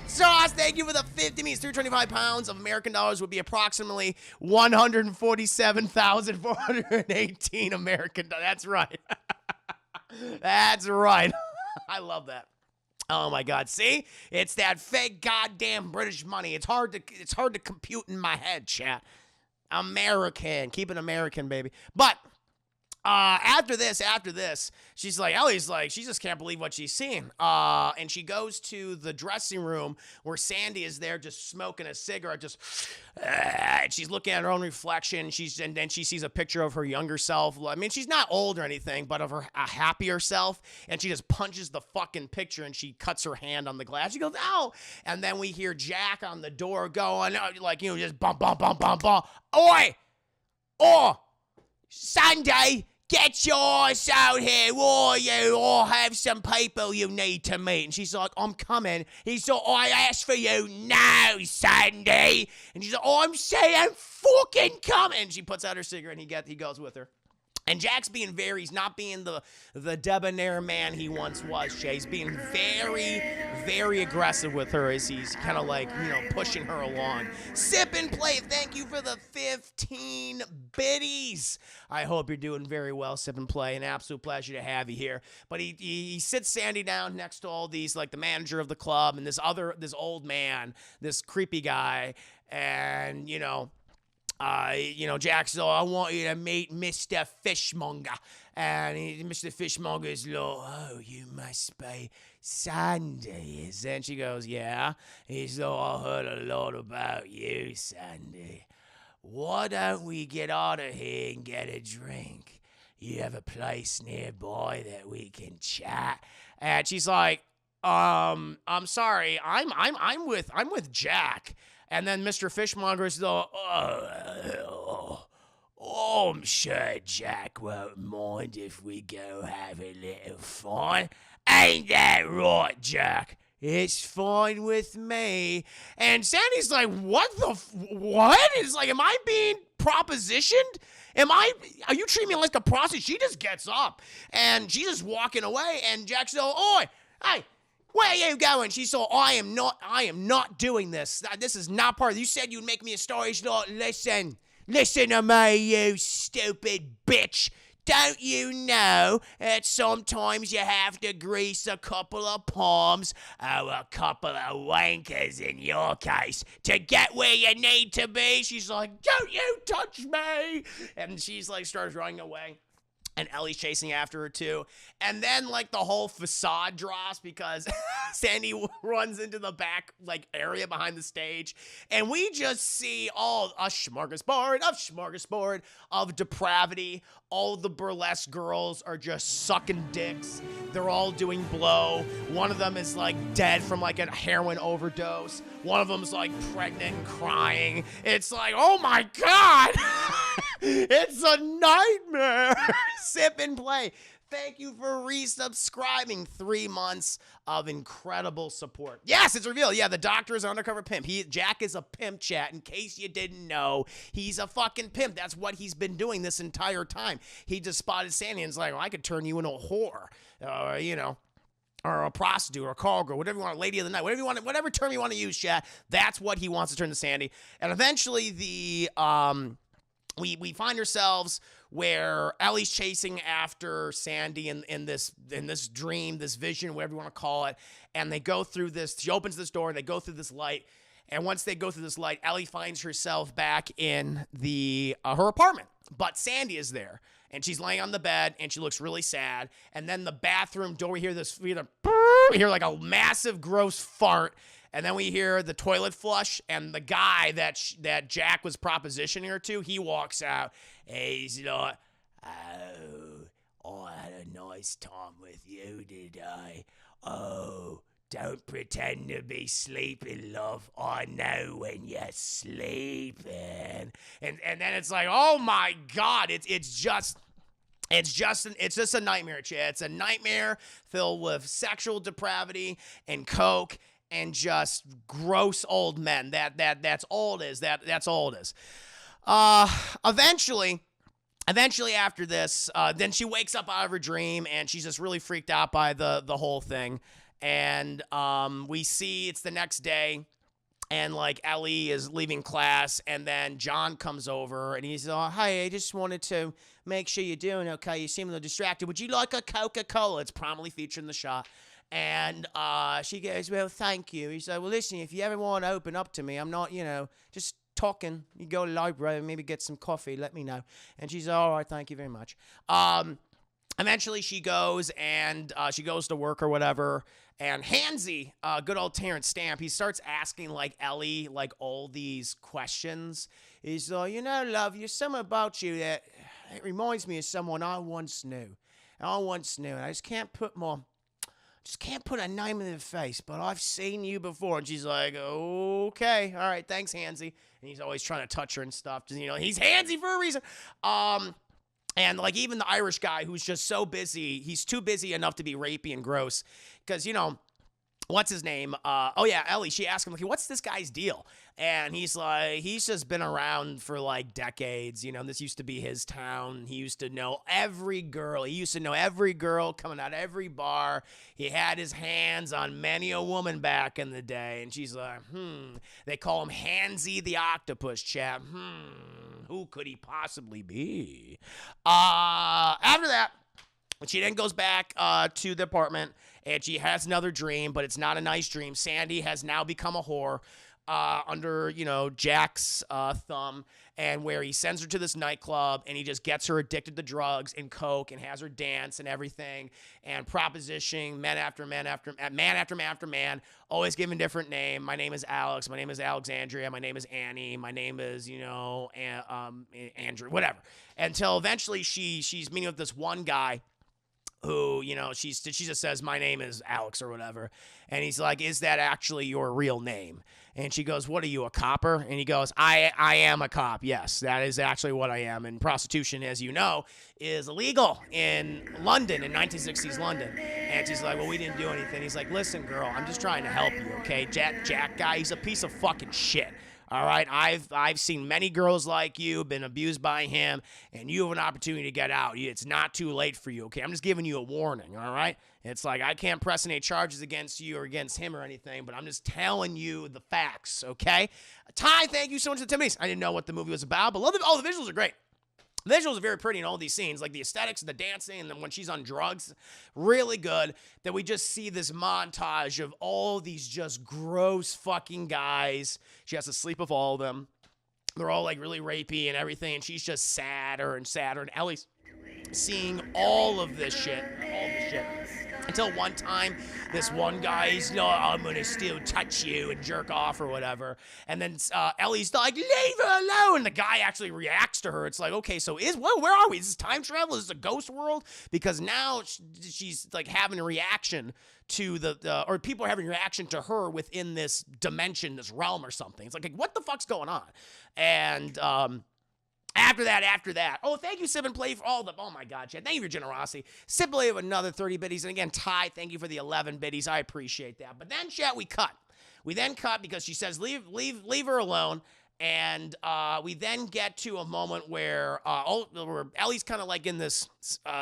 So, thank you for the 50 means 325 pounds of American dollars would be approximately 147,418 American dollars. That's right. That's right. I love that. Oh my God. See? It's that fake goddamn British money. It's hard to compute in my head, chat. American. Keep it American, baby. But after this, she's like, Ellie's like, she just can't believe what she's seeing. And she goes to the dressing room where Sandie is there just smoking a cigarette, and she's looking at her own reflection. And then she sees a picture of her younger self. I mean, she's not old or anything, but of her a happier self. And she just punches the fucking picture and she cuts her hand on the glass. She goes, ow. And then we hear Jack on the door going, just bump, bump, bump, bump, bump. Oi! Oh! Sandie! Get your ass out here, will you? Or have some people you need to meet. And she's like, I'm coming. He's like, I asked for you now, Sandie. And she's like, I'm saying fucking coming. And she puts out her cigarette and he goes with her. And Jack's he's not being the debonair man he once was, Shay. He's being very, very aggressive with her as he's kind of like, pushing her along. Sip and play. Thank you for the 15 biddies. I hope you're doing very well, Sip and Play. An absolute pleasure to have you here. But he sits Sandie down next to all these, like the manager of the club and this old man, this creepy guy. And, Jack says, I want you to meet Mr. Fishmonger. And Mr. Fishmonger is like, oh, you must be Sandie. And she goes, yeah. He's like, I heard a lot about you, Sandie. Why don't we get out of here and get a drink? You have a place nearby that we can chat. And she's like, I'm sorry, I'm with Jack. And then Mr. Fishmonger's like, I'm sure Jack won't mind if we go have a little fun. Ain't that right, Jack? It's fine with me. And Sandie's like, what? It's like, am I being propositioned? Are you treating me like a prostitute? She just gets up and she's just walking away. And Jack's like, oi, hey, where are you going? She said, I am not doing this. This is not part of it. You said you'd make me a star. She's like, listen to me, you stupid bitch. Don't you know that sometimes you have to grease a couple of palms, or a couple of wankers in your case, to get where you need to be? She's like, don't you touch me. And she's like, starts running away. And Ellie's chasing after her too. And then like the whole facade drops because Sandie runs into the back like area behind the stage. And we just see all a smorgasbord of depravity. All the burlesque girls are just sucking dicks. They're all doing blow. One of them is like dead from like a heroin overdose. One of them's like pregnant and crying. It's like, oh my God. It's a nightmare. Sip and Play. Thank you for resubscribing. 3 months of incredible support. Yes, it's revealed. Yeah, the doctor is an undercover pimp. Jack is a pimp, chat. In case you didn't know, he's a fucking pimp. That's what he's been doing this entire time. He just spotted Sandie and is like, well, I could turn you into a whore. Or a prostitute, or a call girl, whatever you want, lady of the night, whatever term you want to use, chat. That's what he wants to turn to Sandie. And eventually we find ourselves where Ellie's chasing after Sandie in this dream, this vision, whatever you want to call it. And they go through this. She opens this door and they go through this light. And once they go through this light, Ellie finds herself back in her apartment. But Sandie is there. And she's laying on the bed and she looks really sad. And then the bathroom door, we hear like a massive gross fart. And then we hear the toilet flush, and the guy that Jack was propositioning her to, he walks out. And he's like, oh, I had a nice time with you today. Oh, don't pretend to be sleeping, love. I know when you're sleeping. And then it's like, oh my God, it's just It's just a nightmare, chat. It's a nightmare filled with sexual depravity and coke and just gross old men. That's all it is. That's all it is. Eventually after this, then she wakes up out of her dream and she's just really freaked out by the whole thing. And we see it's the next day. And, like, Ellie is leaving class, and then John comes over, and he's like, hey, I just wanted to make sure you're doing okay. You seem a little distracted. Would you like a Coca-Cola? It's prominently featured in the shot. And she goes, well, thank you. He's like, well, listen, if you ever want to open up to me, I'm not, just talking. You go to the library and maybe get some coffee. Let me know. And she's like, all right, thank you very much. Eventually, she goes and she goes to work or whatever. And Hansy, good old Terrence Stamp, he starts asking, like, Ellie, like, all these questions. He's like, love, there's something about you that it reminds me of someone I once knew. And I just can't put a name in their face, but I've seen you before. And she's like, okay, all right, thanks, Hansy. And he's always trying to touch her and stuff. He's Hansy for a reason. And, like, even the Irish guy who's just so busy, he's too busy enough to be rapey and gross. Because, what's his name? Ellie, she asked him, like, what's this guy's deal? And he's like, he's just been around for, like, decades. This used to be his town. He used to know every girl. He used to know every girl coming out of every bar. He had his hands on many a woman back in the day. And she's like, They call him Hansy the Octopus, chap. Who could he possibly be? After that, she then goes back to the apartment, and she has another dream, but it's not a nice dream. Sandie has now become a whore under, Jack's thumb, and where he sends her to this nightclub, and he just gets her addicted to drugs and coke and has her dance and everything, and propositioning man after man after man, always giving a different name. My name is Alex. My name is Alexandria. My name is Annie. My name is, Andrew, whatever. Until eventually she's meeting with this one guy who, she just says, my name is Alex or whatever. And he's like, is that actually your real name? And she goes, what are you, a copper? And he goes, I am a cop. Yes, that is actually what I am. And prostitution, as you know, is illegal in London, in 1960s London. And she's like, well, we didn't do anything. He's like, listen, girl, I'm just trying to help you, okay? Jack guy, he's a piece of fucking shit. All right, I've seen many girls like you, been abused by him, and you have an opportunity to get out. It's not too late for you, okay? I'm just giving you a warning, all right? It's like I can't press any charges against you or against him or anything, but I'm just telling you the facts, okay? Ty, thank you so much for the Timmys. I didn't know what the movie was about, but the visuals are great. The visuals are very pretty in all these scenes, like the aesthetics, the dancing, and then when she's on drugs, really good. That we just see this montage of all these just gross fucking guys. She has to sleep with all of them. They're all like really rapey and everything, and she's just sadder and sadder. And Ellie's seeing all of this shit. Until one time, this one guy's, I'm going to still touch you and jerk off or whatever. And then Ellie's like, leave her alone. And the guy actually reacts to her. It's like, okay, so where are we? Is this time travel? Is this a ghost world? Because now she's like having a reaction to or people are having a reaction to her within this dimension, this realm or something. It's like what the fuck's going on? And, After that. Oh, thank you, Sip and Play, for all the, oh my God, Chad. Thank you for your generosity. Sip and Play with another 30 biddies. And again, Ty, thank you for the 11 biddies. I appreciate that. But then, Chad, we cut. We then cut because she says, leave her alone. And we then get to a moment where Ellie's kind of like in this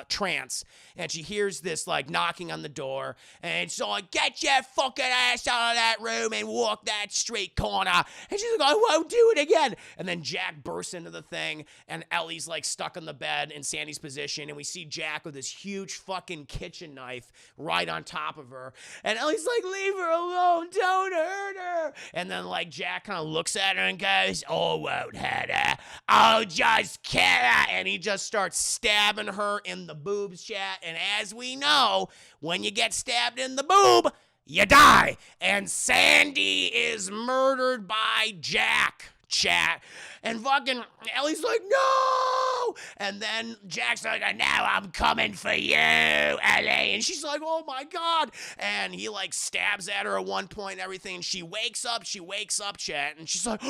trance, and she hears this like knocking on the door, and she's like, get your fucking ass out of that room and walk that street corner. And she's like, I won't do it again. And then Jack bursts into the thing, and Ellie's like stuck on the bed in Sandie's position, and we see Jack with this huge fucking kitchen knife right on top of her. And Ellie's like, leave her alone, don't hurt her. And then like Jack kind of looks at her and goes, oh, won't hurt her. I'll just kill her. And he just starts stabbing her in the boobs, chat. And as we know, when you get stabbed in the boob, you die. And Sandie is murdered by Jack, chat. And fucking Ellie's like, no! And then Jack's like, now I'm coming for you, Ellie. And she's like, oh my God. And he like stabs at her at one point and everything. And she wakes up, chat. And she's like,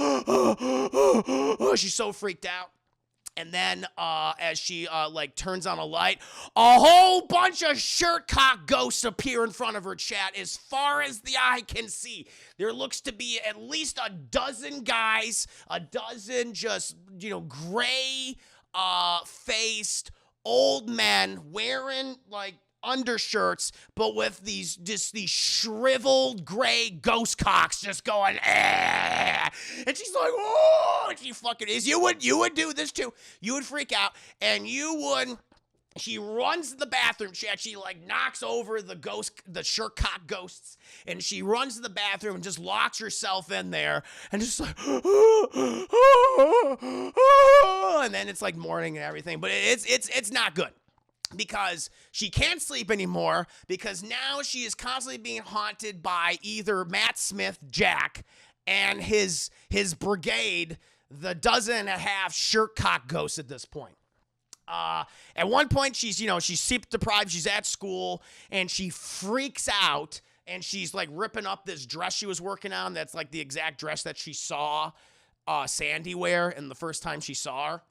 she's so freaked out. And then as she like turns on a light, a whole bunch of shirt cock ghosts appear in front of her, chat. As far as the eye can see, there looks to be at least a dozen guys, a dozen just, gray faced old men wearing like undershirts, but with these shriveled gray ghost cocks just going, eh. And she's like, oh, and she fucking is. You would do this too. You would freak out, and you would. She runs to the bathroom, chat. She like knocks over the shirt cock ghosts, and she runs to the bathroom and just locks herself in there, and just like, and then it's like morning and everything, but it's not good. Because she can't sleep anymore, because now she is constantly being haunted by either Matt Smith, Jack, and his brigade, the dozen and a half shirt cock ghosts at this point. At one point, she's sleep deprived, she's at school, and she freaks out, and she's like ripping up this dress she was working on that's like the exact dress that she saw Sandie wear in the first time she saw her.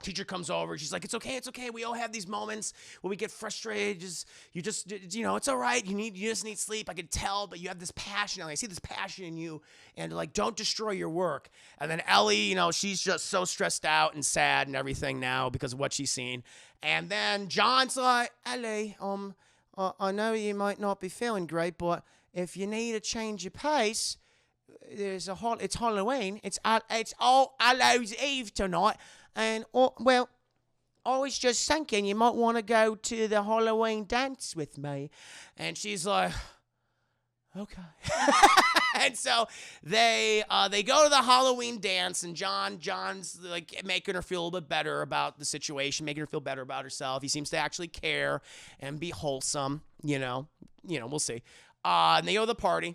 Teacher comes over. She's like, it's okay. We all have these moments where we get frustrated. It's all right. You just need sleep. I can tell, but you have this passion. I see this passion in you, and like, don't destroy your work. And then Ellie, she's just so stressed out and sad and everything now because of what she's seen. And then John's like, Ellie, I know you might not be feeling great, but if you need a change of pace, it's Halloween. It's all Hallows Eve tonight. And, I was just thinking you might want to go to the Halloween dance with me. And she's like, okay. And so they go to the Halloween dance, and John's like making her feel a little bit better about the situation, making her feel better about herself. He seems to actually care and be wholesome, we'll see. And they go to the party.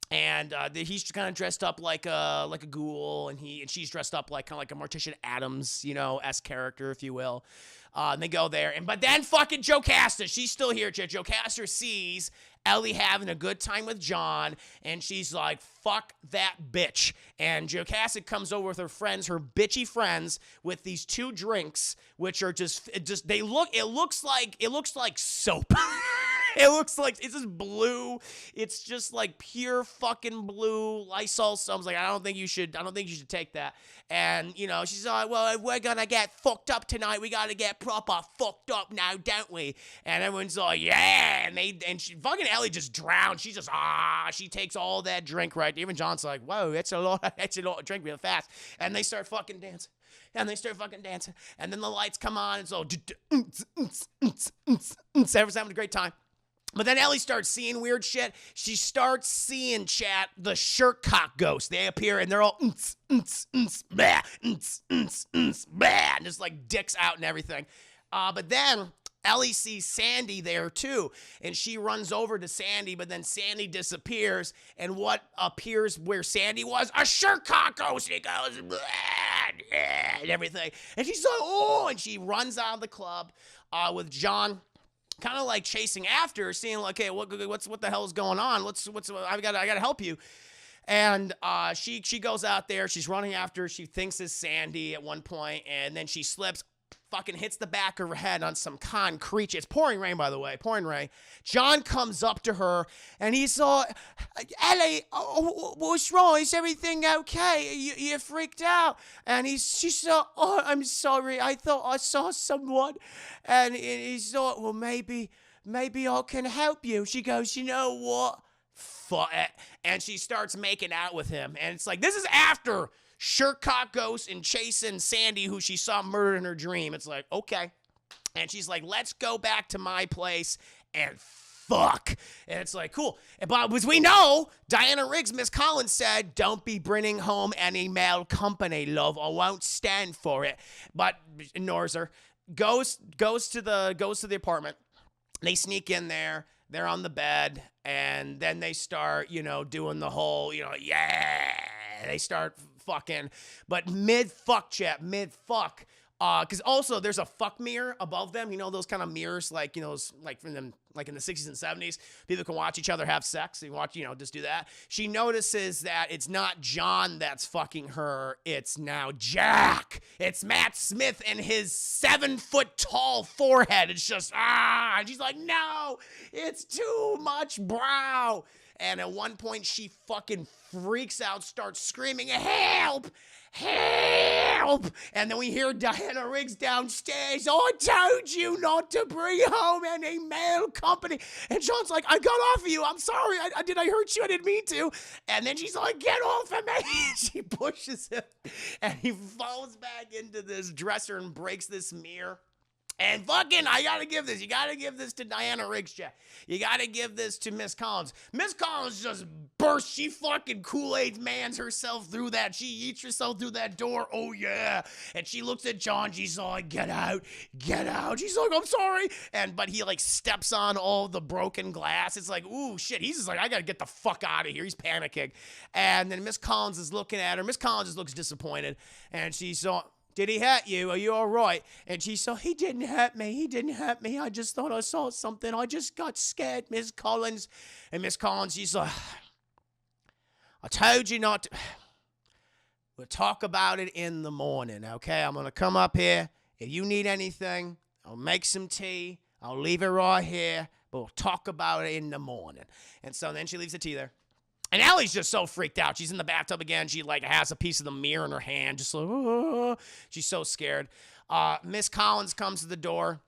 And he's kind of dressed up like a ghoul, and she's dressed up like kind of like a Morticia Addams, esque character, if you will. And they go there, but then fucking Jocasta, she's still here. Jocasta sees Ellie having a good time with John, and she's like, fuck that bitch. And Jocasta comes over with her friends, her bitchy friends, with these two drinks, which are it looks like soap. It looks like it's just blue. It's just like pure fucking blue Lysol. So I was like, I don't think you should take that. And she's like, well, if we're gonna get fucked up tonight, we gotta get proper fucked up now, don't we? And everyone's like, yeah. And she fucking Ellie just drowned. She just she takes all that drink right. Even John's like, whoa, that's a lot of drink real fast. And they start fucking dancing. And then the lights come on, and so everyone's having a great time. But then Ellie starts seeing weird shit. She starts seeing, chat, the shirt cock ghosts. They appear, and they're all bah, bah, and just like dicks out and everything. But then Ellie sees Sandie there too, and she runs over to Sandie, but then Sandie disappears, and what appears where Sandie was? A shirt cock ghost. And he goes, blah, blah, and everything. And she's like, oh, and she runs out of the club with John kind of like chasing after her, seeing like, hey, what the hell is going on? I gotta help you. And she goes out there, she's running after her, she thinks it's Sandie at one point, and then she slips, fucking hits the back of her head on some concrete. It's pouring rain, by the way, pouring rain. John comes up to her, and he's like, Ellie, what's wrong? Is everything okay? You're freaked out. And she's like, oh, I'm sorry. I thought I saw someone. And he's like, well, maybe I can help you. She goes, you know what? Fuck it. And she starts making out with him. And it's like, this is after shirt cock ghost and chasing Sandie, who she saw murdered in her dream. It's like, okay. And she's like, let's go back to my place and fuck. And it's like, cool. But as we know, Diana Riggs, Miss Collins said, don't be bringing home any male company, love. I won't stand for it. But ignores her. Goes to the apartment. They sneak in there. They're on the bed. And then they start, doing the whole, yeah. They start fucking, but mid-fuck, Because also there's a fuck mirror above them. You know those kind of mirrors, like, you know, like from them, like in the 60s and 70s, people can watch each other have sex. They watch, you know, just do that. She notices that it's not John that's fucking her. It's now Jack. It's Matt Smith and his 7-foot tall forehead. It's just, and she's like, no, it's too much brow. And at one point she fucking freaks out, starts screaming, help! Help! And then we hear Diana Riggs downstairs. Oh, I told you not to bring home any mail company. And Sean's like, I got off of you. I'm sorry. Did I hurt you? I didn't mean to. And then she's like, get off of me. She pushes him. And he falls back into this dresser and breaks this mirror. And fucking, I gotta give this. You gotta give this to Diana Riggs, Jack. You gotta give this to Miss Collins. Miss Collins just bursts. She fucking Kool-Aid mans herself through that. She eats herself through that door. Oh, yeah. And she looks at John. She's like, get out. Get out. She's like, I'm sorry. But he like steps on all the broken glass. It's like, ooh, shit. He's just like, I gotta get the fuck out of here. He's panicking. And then Miss Collins is looking at her. Miss Collins just looks disappointed. And she's so... Did he hurt you? Are you all right? And she said, he didn't hurt me. He didn't hurt me. I just thought I saw something. I just got scared, Miss Collins. And Miss Collins, she's like, I told you not to. We'll talk about it in the morning, okay? I'm going to come up here. If you need anything, I'll make some tea. I'll leave it right here. But we'll talk about it in the morning. And so then she leaves the tea there. And Ellie's just so freaked out. She's in the bathtub again. She like has a piece of the mirror in her hand, just like, oh. She's so scared. Miss Collins comes to the door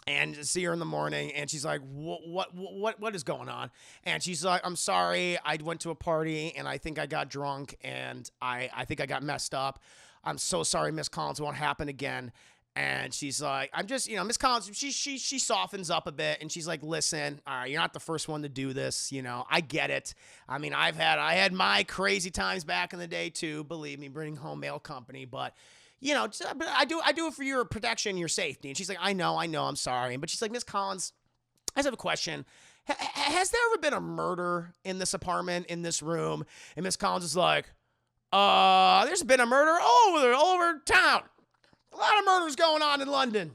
and see her in the morning, and she's like, what is going on? And she's like, I'm sorry. I went to a party, and I think I got drunk, and I think I got messed up. I'm so sorry, Miss Collins. It won't happen again. And she's like, I'm just, you know, Miss Collins, she softens up a bit, and she's like, listen, all right, you're not the first one to do this, you know, I get it. I mean, I had my crazy times back in the day too, believe me, bringing home mail company, but, you know, but I do it for your protection, your safety. And she's like, I know, I'm sorry. But she's like, Miss Collins, I just have a question. Has there ever been a murder in this apartment, in this room? And Miss Collins is like, there's been a murder all over town. A lot of murders going on in London.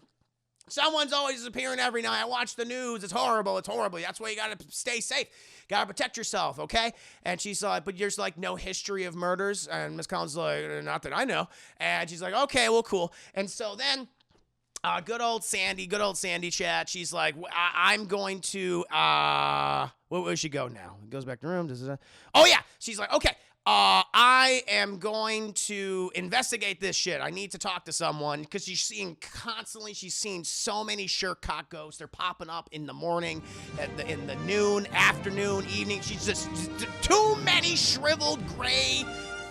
Someone's always disappearing every night. I watch the news. It's horrible. It's horrible. That's why you got to stay safe. Got to protect yourself, okay? And she's like, but there's like no history of murders. And Miss Collins is like, not that I know. And she's like, okay, well, cool. And so then good old Sandie chat. She's like, I'm going to, where should she go now? It goes back to the room. Oh, yeah. She's like, okay. I am going to investigate this shit. I need to talk to someone because she's seeing so many Shercock ghosts. They're popping up in the morning, in the noon, afternoon, evening. She's just too many shriveled gray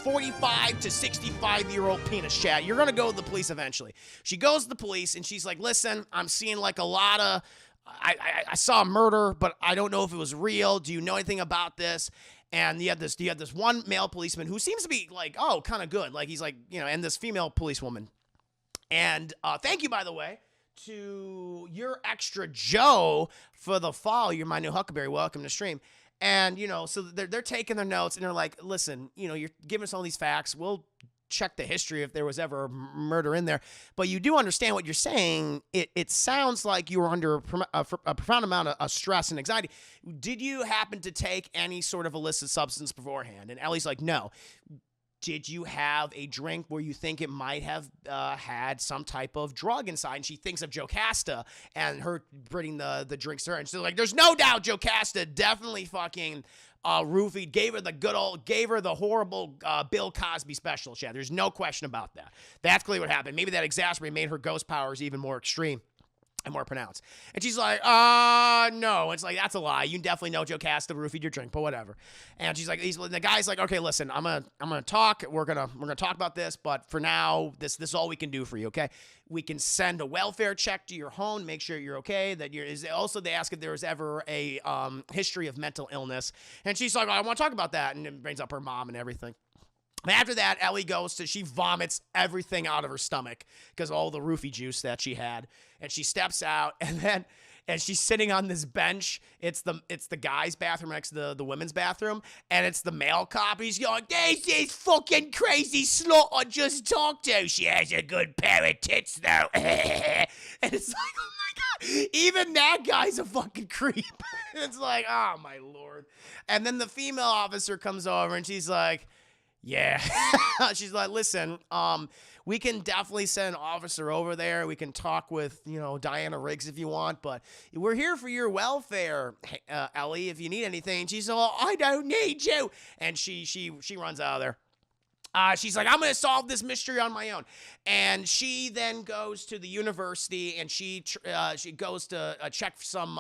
45 to 65-year-old penis chat. You're going to go to the police eventually. She goes to the police and she's like, listen, I'm seeing like a lot of, I saw a murder, but I don't know if it was real. Do you know anything about this? And you had this one male policeman who seems to be like, oh, kind of good. Like he's like, you know, and this female policewoman. And thank you, by the way, to your extra Joe for the follow. You're my new Huckleberry. Welcome to stream. And, you know, so they're taking their notes and they're like, listen, you know, you're giving us all these facts. We'll check the history if there was ever a murder in there. But you do understand what you're saying. It sounds like you were under a profound amount of stress and anxiety. Did you happen to take any sort of illicit substance beforehand? And Ellie's like, no. Did you have a drink where you think it might have had some type of drug inside? And she thinks of Jocasta and her bringing the drinks to her. And she's like, there's no doubt Jocasta definitely fucking roofied, gave her the horrible Bill Cosby special chat. There's no question about that. That's clearly what happened. Maybe that exacerbated, made her ghost powers even more extreme and more pronounced. And she's like, no. It's like, that's a lie. You definitely know Jocasta roofied your drink, but whatever. And she's like, the guy's like, okay, listen, I'm gonna talk. We're gonna talk about this, but for now, this is all we can do for you, okay? We can send a welfare check to your home, make sure you're okay. Also, they ask if there was ever a history of mental illness. And she's like, I want to talk about that, and it brings up her mom and everything. And after that, Ellie she vomits everything out of her stomach because of all the roofie juice that she had. And she steps out, and then and she's sitting on this bench. It's the guy's bathroom next to the women's bathroom, and it's the male cop. He's going, "There's this fucking crazy slut I just talked to. She has a good pair of tits though." And it's like, oh my god, even that guy's a fucking creep. It's like, oh my lord. And then the female officer comes over and she's like, yeah. She's like, listen, we can definitely send an officer over there. We can talk with, Diana Riggs if you want, but we're here for your welfare, Ellie, if you need anything. And she's like, I don't need you. And she runs out of there. She's like, I'm going to solve this mystery on my own. And she then goes to the university and she goes to check some,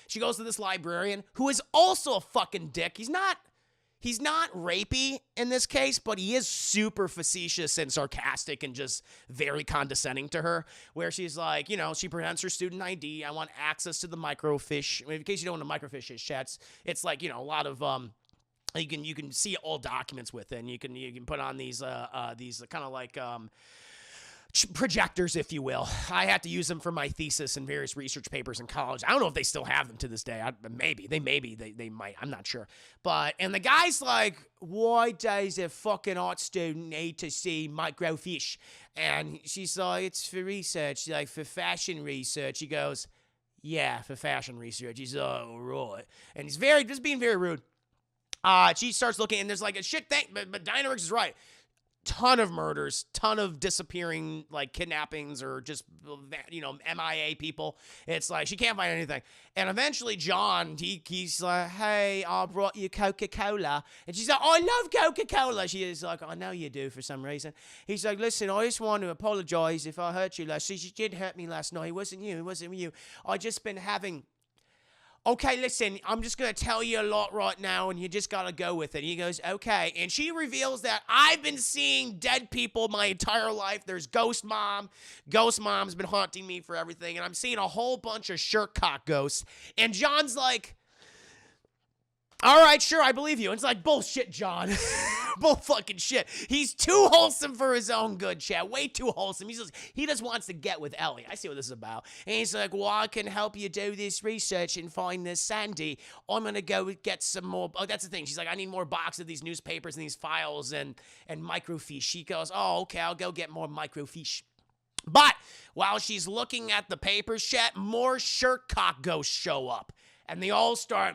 she goes to this librarian who is also a fucking dick. He's not rapey in this case, but he is super facetious and sarcastic and just very condescending to her, where she's like, she presents her student ID. I want access to the microfiche. In case you don't know what microfiche is, chats, it's like, a lot of, you can see all documents with it, and you can put on these kind of like projectors, if you will. I had to use them for my thesis and various research papers in college. I don't know if they still have them to this day. They might. I'm not sure. And the guy's like, why does a fucking art student need to see microfiche? And she's like, it's for research. She's like, for fashion research. He goes, yeah, for fashion research. He's like, oh, right. And he's just being very rude. She starts looking, and there's like a shit thing, but Diana Riggs is right. Ton of murders, ton of disappearing, like kidnappings or just, MIA people. It's like, she can't find anything. And eventually John, he's like, hey, I brought you Coca-Cola. And she's like, I love Coca-Cola. She is like, I know you do for some reason. He's like, listen, I just want to apologize if I hurt you last night. She did hurt me last night. It wasn't you. I just been having... Okay, listen, I'm just going to tell you a lot right now, and you just got to go with it. And he goes, okay. And she reveals that I've been seeing dead people my entire life. There's Ghost Mom. Ghost Mom's been haunting me for everything. And I'm seeing a whole bunch of shirtcock ghosts. And John's like, all right, sure, I believe you. And it's like, bullshit, John. Bull fucking shit. He's too wholesome for his own good, chat. Way too wholesome. He just wants to get with Ellie. I see what this is about. And he's like, well, I can help you do this research and find this Sandie. I'm going to go get some more. Oh, that's the thing. She's like, I need more boxes of these newspapers and these files and microfiche. She goes, oh, okay, I'll go get more microfiche. But while she's looking at the papers, chat, more shirtcock ghosts show up. And they all start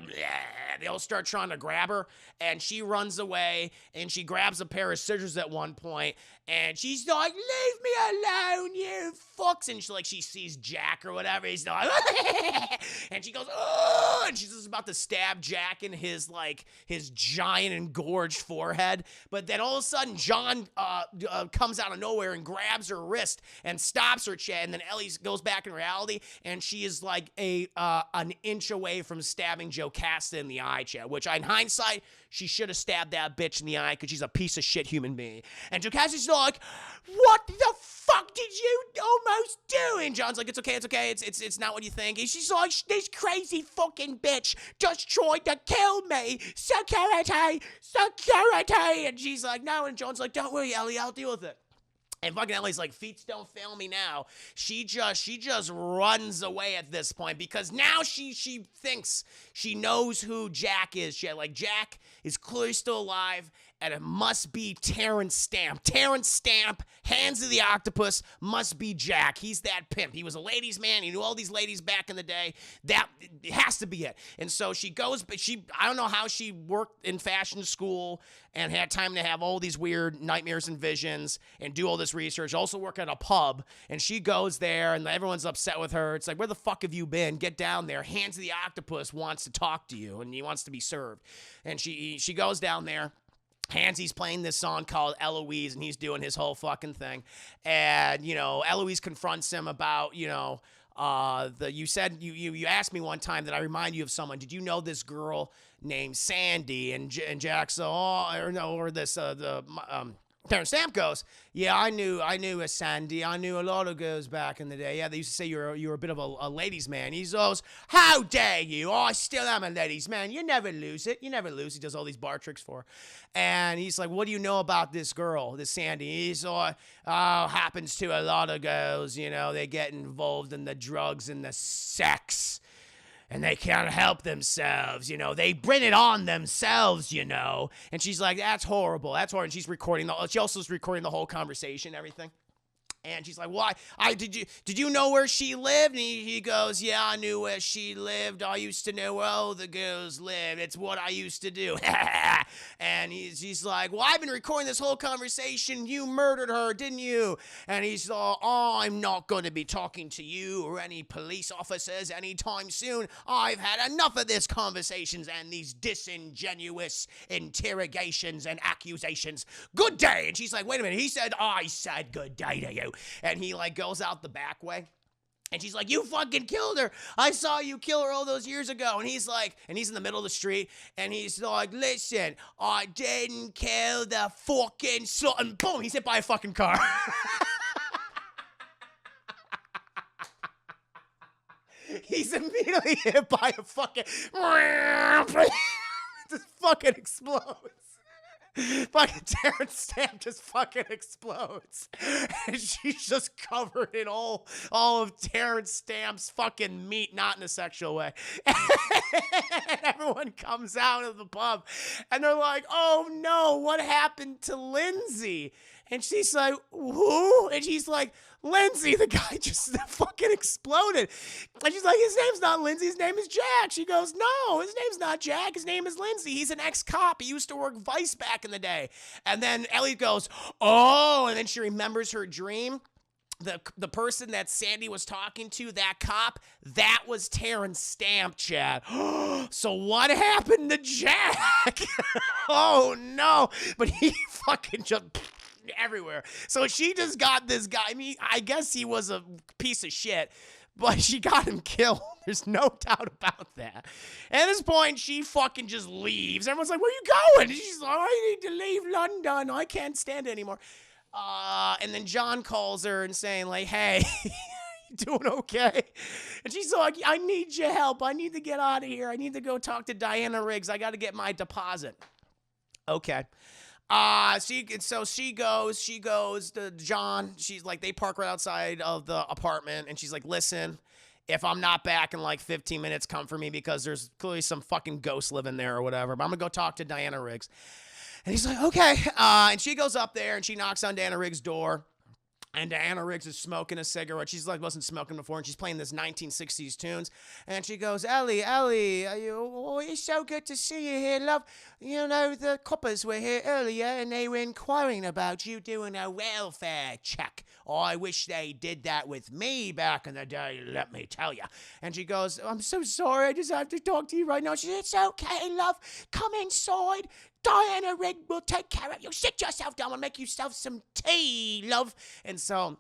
trying to grab her, and she runs away, and she grabs a pair of scissors at one point, and she's like, leave me alone, you fucks. And she sees Jack or whatever. He's like, and she goes, oh, and she's just about to stab Jack in his giant engorged forehead. But then all of a sudden, John comes out of nowhere and grabs her wrist and stops her, chat. And then Ellie goes back in reality, and she is like an inch away from stabbing Jocasta in the eye, chat, which in hindsight, she should have stabbed that bitch in the eye because she's a piece of shit human being. And Jocasta's like, what the fuck did you almost do? And John's like, it's okay, it's not what you think. And she's like, this crazy fucking bitch just tried to kill me. Security. And she's like, no. And John's like, don't worry, Ellie, I'll deal with it. And fucking Ellie's like, feet don't fail me now. She just runs away at this point because now she thinks she knows who Jack is. Jack is clearly still alive, and it must be Terrence Stamp. Terrence Stamp, Hands of the Octopus, must be Jack. He's that pimp. He was a ladies' man. He knew all these ladies back in the day. That has to be it. And so she goes, but I don't know how she worked in fashion school and had time to have all these weird nightmares and visions and do all this research. Also work at a pub, and she goes there, and everyone's upset with her. It's like, where the fuck have you been? Get down there. Hands of the Octopus wants to talk to you, and he wants to be served. And she goes down there. Hansy's playing this song called Eloise, and he's doing his whole fucking thing. And, Eloise confronts him about, you said, you asked me one time that I remind you of someone. Did you know this girl named Sandie? And Jack's, Terrence Stamp goes, yeah, I knew a Sandie. I knew a lot of girls back in the day. Yeah, they used to say you're a bit of a ladies' man. He goes, how dare you? Oh, I still am a ladies' man. You never lose it. You never lose. He does all these bar tricks for her. And he's like, what do you know about this girl, this Sandie? He's like, oh, happens to a lot of girls. You know, they get involved in the drugs and the sex. And they can't help themselves, you know. They bring it on themselves, you know. And she's like, that's horrible. That's horrible. And she's she also is recording the whole conversation, everything. And she's like, why? Did you know where she lived? And he goes, yeah, I knew where she lived. I used to know where all the girls lived. It's what I used to do. And she's like, well, I've been recording this whole conversation. You murdered her, didn't you? And he's like, oh, I'm not going to be talking to you or any police officers anytime soon. I've had enough of these conversations and these disingenuous interrogations and accusations. Good day. And she's like, wait a minute. He said, I said good day to you. And he like goes out the back way. And she's like, you fucking killed her. I saw you kill her all those years ago. And he's like, and he's in the middle of the street. And he's like, listen, I didn't kill the fucking slut. And boom, he's hit by a fucking car. He's immediately hit by a fucking... Just fucking explodes. Fucking Terrence Stamp just fucking explodes. And she's just covered in all of Terrence Stamp's fucking meat, not in a sexual way. And everyone comes out of the pub and they're like, oh no, what happened to Lindsay? And she's like, who? And she's like, Lindsay, the guy just fucking exploded. And she's like, his name's not Lindsay, his name is Jack. She goes, no, his name's not Jack, his name is Lindsay. He's an ex-cop. He used to work Vice back in the day. And then Ellie goes, oh, and then she remembers her dream. The person that Sandie was talking to, that cop, that was Terrence Stamp, Chad. So what happened to Jack? Oh, no. But he fucking just... everywhere. So she just got this guy. I mean, I guess he was a piece of shit, but she got him killed. There's no doubt about that. At this point, she fucking just leaves. Everyone's like, where you going? And she's like, I need to leave London. I can't stand it anymore. And then John calls her and saying like, hey, you doing okay? And she's like, I need your help. I need to get out of here. I need to go talk to Diana Riggs. I got to get my deposit. Okay. She goes to John. She's like, they park right outside of the apartment. And she's like, listen, if I'm not back in like 15 minutes, come for me because there's clearly some fucking ghost living there or whatever. But I'm going to go talk to Diana Riggs. And he's like, okay. And she goes up there and she knocks on Diana Riggs' door. And Diana Riggs is smoking a cigarette. She's like, wasn't smoking before. And she's playing this 1960s tunes. And she goes, Ellie, it's so good to see you here, love. You know, the coppers were here earlier and they were inquiring about you doing a welfare check. Oh, I wish they did that with me back in the day, let me tell you. And she goes, I'm so sorry. I just have to talk to you right now. She said, it's okay, love. Come inside. Diana Rigg will take care of you. Sit yourself down and make yourself some tea, love. And so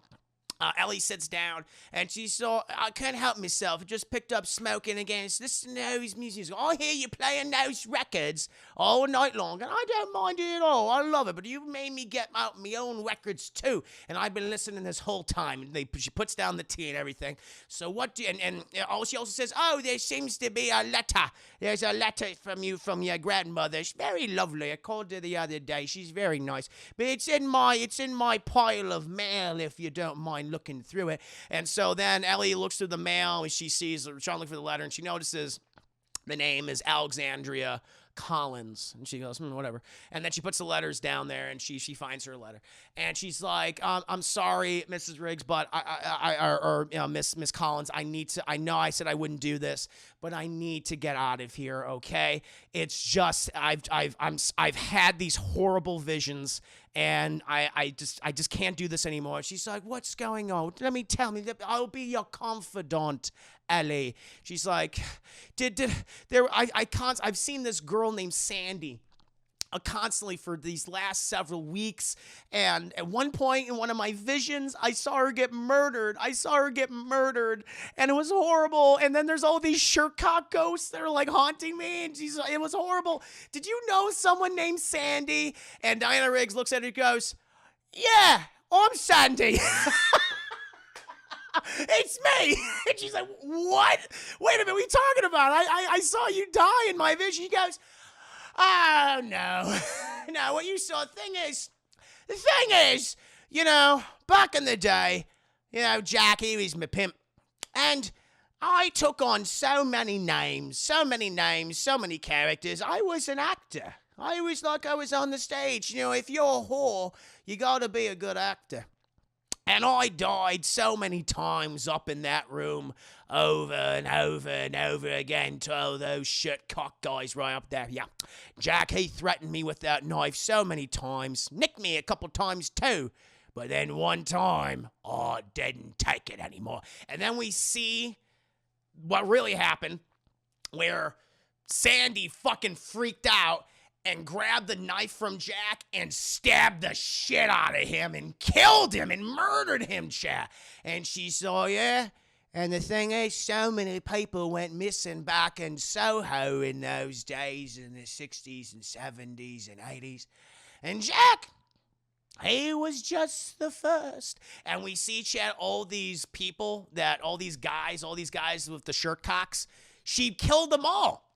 Ellie sits down and she's so, I can't help myself. I just picked up smoking again. Listen to those music. I hear you playing those records all night long. And I don't mind it at all. I love it. But you made me get out my own records too. And I've been listening this whole time. And she puts down the tea and everything. So what do you, and she also says, oh, there seems to be a letter. There's a letter from you, from your grandmother. She's very lovely. I called her the other day. She's very nice. But it's in my pile of mail, if you don't mind looking through it. And so then Ellie looks through the mail and she sees, trying to look for the letter, and she notices the name is Alexandria Collins. And she goes, whatever. And then she puts the letters down there and she finds her letter. And she's like, I'm sorry, Mrs. Riggs, but Miss Collins, I know I said I wouldn't do this, but I need to get out of here, okay? It's just, I've had these horrible visions and I just can't do this anymore. She's like, what's going on? Tell me, I'll be your confidant, Ellie. She's like, I've seen this girl named Sandie constantly for these last several weeks, and at one point in one of my visions, I saw her get murdered. And it was horrible. And then there's all these Shercock ghosts that are like haunting me, and it was horrible. Did you know someone named Sandie? And Diana Riggs looks at her and goes, yeah, I'm Sandie. It's me. And she's like, what? Wait a minute, what are you talking about? I saw you die in my vision. She goes, oh, no. No, what you saw, the thing is, back in the day, Jack, he was my pimp. And I took on so many names, so many characters. I was an actor. I was on the stage. If you're a whore, you gotta be a good actor. And I died so many times up in that room over and over and over again to all those shit cock guys right up there. Yeah, Jack, he threatened me with that knife so many times. Nicked me a couple times too. But then one time, I didn't take it anymore. And then we see what really happened, where Sandie fucking freaked out and grabbed the knife from Jack and stabbed the shit out of him and killed him and murdered him, chat. And she saw, yeah. And the thing is, so many people went missing back in Soho in those days, in the 60s and 70s and 80s. And Jack, he was just the first. And we see, chat, all these guys with the shirt cocks, she killed them all.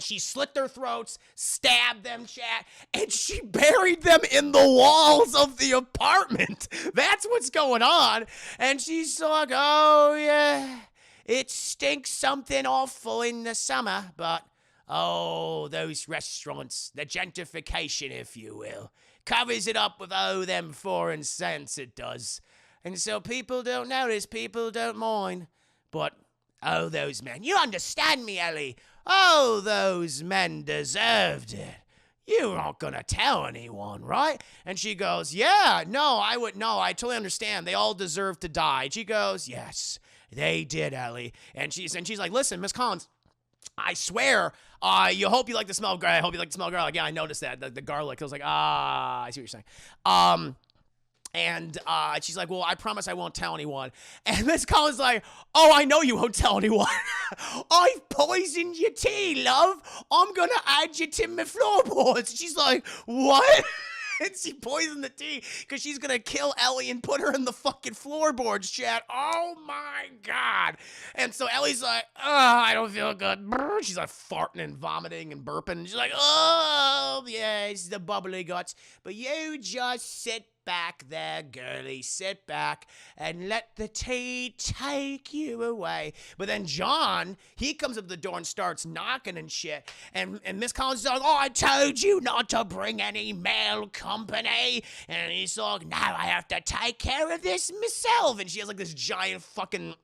She slit their throats, stabbed them, chat, and she buried them in the walls of the apartment. That's what's going on. And she's like, oh, yeah, it stinks something awful in the summer, but, oh, those restaurants, the gentrification, if you will, covers it up with, oh, them foreign scents, it does. And so people don't notice, people don't mind. But, oh, those men, you understand me, Ellie? Oh, those men deserved it. You're not gonna tell anyone, right? And she goes, yeah, no, I totally understand. They all deserve to die. And she goes, yes, they did, Ellie. And she's like, listen, Miss Collins, I swear, you hope you like the smell of garlic. I hope you like the smell of garlic. Yeah, I noticed that, the garlic. I was like, I see what you're saying. And she's like, well, I promise I won't tell anyone. And Miss Collins like, oh, I know you won't tell anyone. I've poisoned your tea, love. I'm going to add you to my floorboards. She's like, what? And she poisoned the tea because she's going to kill Ellie and put her in the fucking floorboards, chat. Oh, my God. And so Ellie's like, oh, I don't feel good. She's like farting and vomiting and burping. And she's like, oh, yeah, it's the bubbly guts. But you just sit back there, girlie. Sit back and let the tea take you away. But then John, he comes up the door and starts knocking and shit. And Miss Collins is like, oh, I told you not to bring any male company. And he's like, no, I have to take care of this myself. And she has like this giant fucking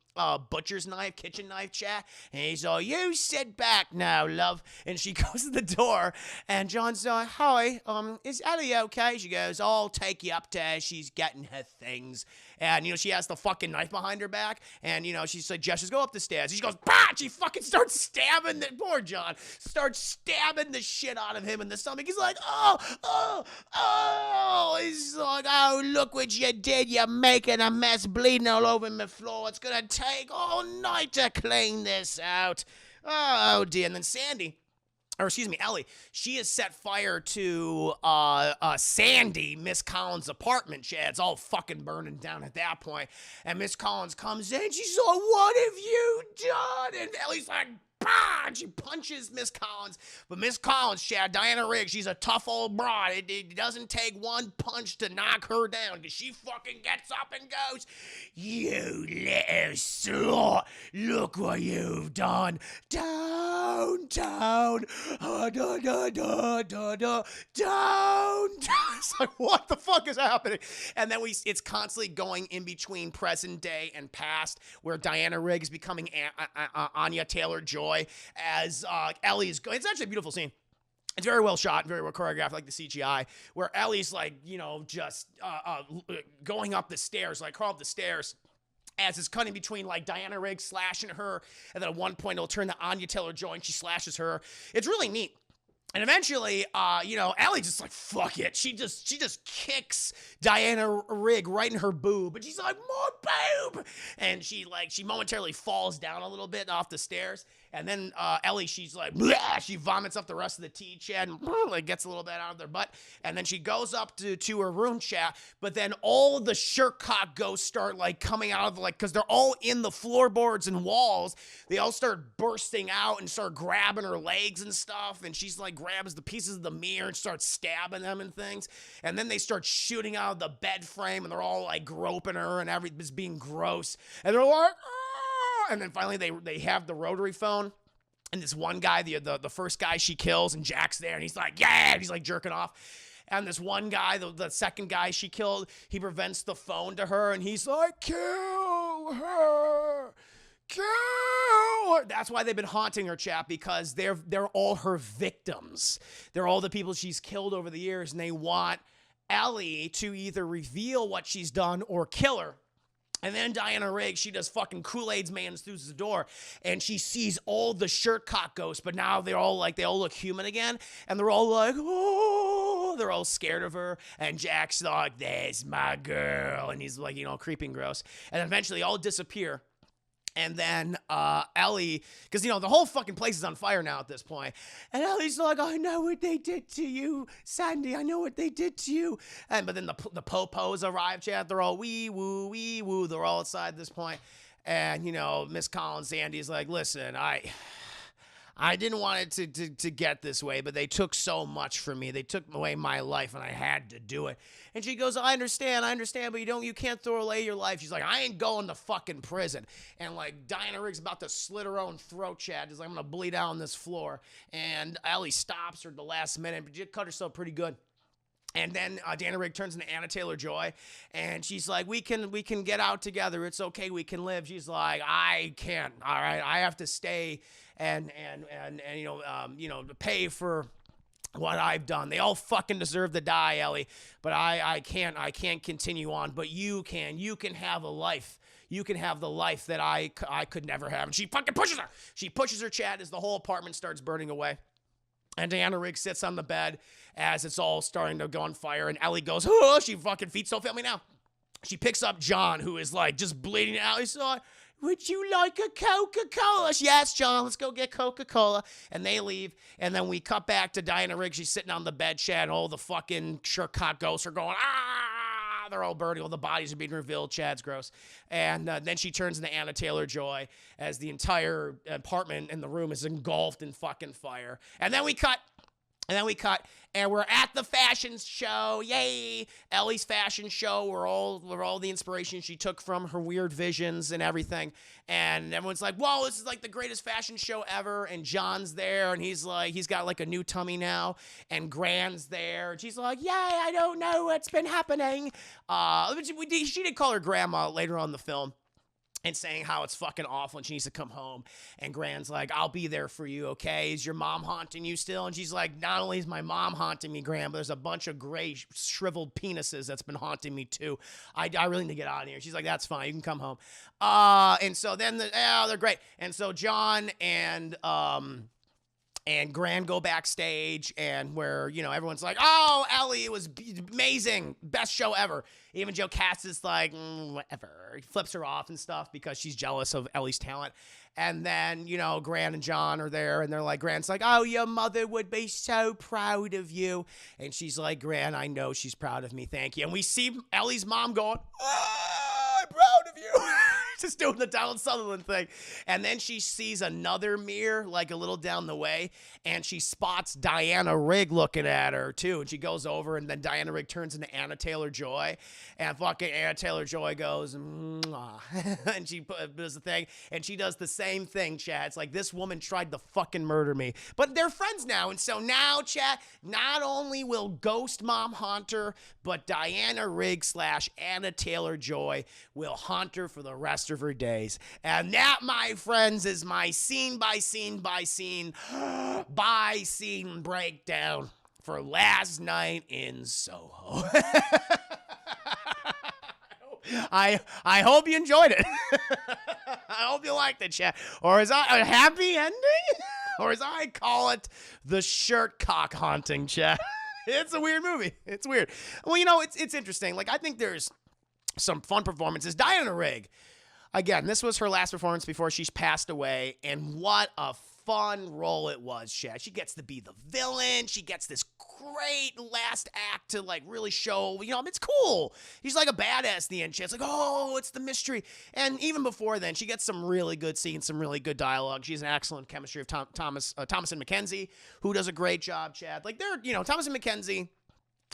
butcher's knife, kitchen knife, chat. And he's like, you sit back now, love. And she goes to the door, and John's like, hi, is Ellie okay? She goes, I'll take you up to her. She's getting her things. And, she has the fucking knife behind her back. And, she suggests, go up the stairs. And she goes, bah! She fucking starts stabbing poor John. Starts stabbing the shit out of him in the stomach. He's like, oh. He's like, oh, look what you did. You're making a mess, bleeding all over my floor. It's going to take all night to clean this out. Oh, dear. And then Ellie, she has set fire to Sandie, Miss Collins' apartment. Yeah, it's all fucking burning down at that point. And Miss Collins comes in. She's like, what have you done? And Ellie's like, bah! And she punches Miss Collins. But Miss Collins, Chad, Diana Riggs, she's a tough old broad. It doesn't take one punch to knock her down, because she fucking gets up and goes, you little slut, look what you've done. Downtown. Downtown. It's like, what the fuck is happening? And then it's constantly going in between present day and past, where Diana Riggs becoming Anya Taylor-Joy as Ellie's going. It's actually a beautiful scene. It's very well shot, very well choreographed, like the CGI, where Ellie's like, just going up the stairs, like crawl up the stairs, as it's cutting between like Diana Riggs slashing her, and then at one point it'll turn to Anya Taylor-Joy and she slashes her. It's really neat. And eventually, Ellie just like, fuck it. She just kicks Diana Rigg right in her boob. And she's like, more boob. And she momentarily falls down a little bit off the stairs. And then Ellie, she's like, blah, she vomits up the rest of the tea, chat, and like gets a little bit out of their butt. And then she goes up to her room, chat. But then all the shirt cock ghosts start like coming out of because they're all in the floorboards and walls. They all start bursting out and start grabbing her legs and stuff. And she's like grabs the pieces of the mirror and starts stabbing them and things. And then they start shooting out of the bed frame and they're all like groping her and everything's being gross. And they're like, ah! And then finally they have the rotary phone. And this one guy, the first guy she kills, and Jack's there, and he's like, yeah, and he's like jerking off. And this one guy, the second guy she killed, he prevents the phone to her, and he's like, kill her. Kill her. That's why they've been haunting her, chap, because they're all her victims. They're all the people she's killed over the years, and they want Ellie to either reveal what she's done or kill her. And then Diana Rigg, she does fucking Kool-Aid's man through the door, and she sees all the shirt cock ghosts, but now they all look human again, and they're all like, oh, they're all scared of her, and Jack's like, there's my girl, and he's like, creeping gross, and eventually they all disappear. And then Ellie, because, the whole fucking place is on fire now at this point. And Ellie's like, I know what they did to you, Sandie. I know what they did to you. But then the popos arrive, chat. They're all wee, woo, wee, woo. They're all outside at this point. And, Miss Collins, Sandie's like, listen, I didn't want it to get this way, but they took so much from me. They took away my life, and I had to do it. And she goes, I understand, but you can't throw away your life. She's like, I ain't going to fucking prison. And like Diana Rigg's about to slit her own throat, Chad. She's like, I'm gonna bleed out on this floor. And Ellie stops her at the last minute, but she cut herself pretty good. And then Diana Rigg turns into Anna Taylor-Joy, and she's like, we can get out together. It's okay, we can live. She's like, I can't. All right, I have to stay and pay for what I've done. They all fucking deserve to die, Ellie. But I can't continue on. But you can have a life. You can have the life that I could never have. And she fucking pushes her. She pushes her, Chad, as the whole apartment starts burning away. And Diana Rigg sits on the bed as it's all starting to go on fire. And Ellie goes, oh, she fucking feeds so family now. She picks up John, who is like just bleeding out. He's like, would you like a Coca-Cola? Yes, John, let's go get Coca-Cola. And they leave. And then we cut back to Diana Rigg. She's sitting on the bed, Chad. And all the fucking shirt-cock ghosts are going, ah! They're all burning. All the bodies are being revealed. Chad's gross. And then she turns into Anna Taylor-Joy as the entire apartment in the room is engulfed in fucking fire. And then we cut. And we're at the fashion show. Yay! Ellie's fashion show. We're all the inspiration she took from her weird visions and everything. And everyone's like, whoa, this is like the greatest fashion show ever. And John's there, and he's got like a new tummy now. And Gran's there. And she's like, yay, I don't know what's been happening. She did call her grandma later on in the film, and saying how it's fucking awful and she needs to come home. And Gran's like, I'll be there for you, okay? Is your mom haunting you still? And she's like, not only is my mom haunting me, Gran, but there's a bunch of gray shriveled penises that's been haunting me too. I really need to get out of here. She's like, that's fine. You can come home. And so then they're great. And so John and Gran go backstage, and where, everyone's like, oh, Ellie, it was amazing. Best show ever. Even Joe Cass is like, whatever. He flips her off and stuff because she's jealous of Ellie's talent. And then, Gran and John are there, and they're like, Gran's like, oh, your mother would be so proud of you. And she's like, Gran, I know she's proud of me. Thank you. And we see Ellie's mom going, I'm proud of you. Just doing the Donald Sutherland thing. And then she sees another mirror, like a little down the way, and she spots Diana Rigg looking at her too. And she goes over, and then Diana Rigg turns into Anna Taylor-Joy, and fucking Anna Taylor-Joy goes, and she does the thing, and she does the same thing, Chad. It's like, this woman tried to fucking murder me. But they're friends now, and so now, Chad, not only will Ghost Mom haunt her, but Diana Rigg / Anna Taylor-Joy will haunt her for the rest of her days. And that, my friends, is my scene by scene breakdown for last night in Soho. I hope you enjoyed it. I hope you liked it, chat. Or is that a happy ending? Or as I call it, the shirt cock haunting, Chad. It's a weird movie. It's weird. Well, it's interesting. Like, I think there's some fun performances. Diana Rigg, again, this was her last performance before she's passed away, and what a fun role it was, Chad. She gets to be the villain. She gets this great last act to, like, really show, it's cool. She's like a badass at the end. It's like, oh, it's the mystery. And even before then, she gets some really good scenes, some really good dialogue. She's an excellent chemistry of Thomas and Mackenzie, who does a great job, Chad. Like, they're, Thomas and Mackenzie,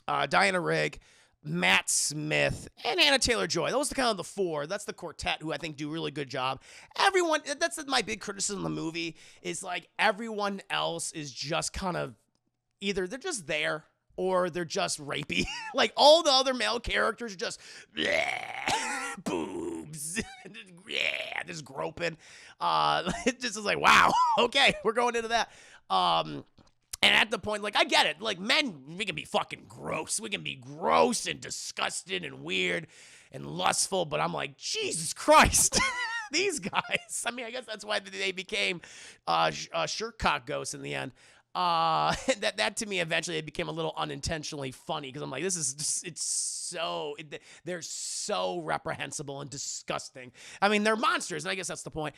Diana Rigg, Matt Smith, and Anna Taylor-Joy. Those are kind of the four. That's the quartet who I think do a really good job. Everyone, that's my big criticism of the movie, is like everyone else is just kind of either they're just there or they're just rapey. Like all the other male characters are just boobs, just groping. It just is like, wow, okay, we're going into that. And at the point, like, I get it. Like, men, we can be fucking gross. We can be gross and disgusted and weird and lustful. But I'm like, Jesus Christ. These guys. I mean, I guess that's why they became shirt cock ghosts in the end. That to me, eventually, it became a little unintentionally funny. Because I'm like, this is just, they're so reprehensible and disgusting. I mean, they're monsters. And I guess that's the point.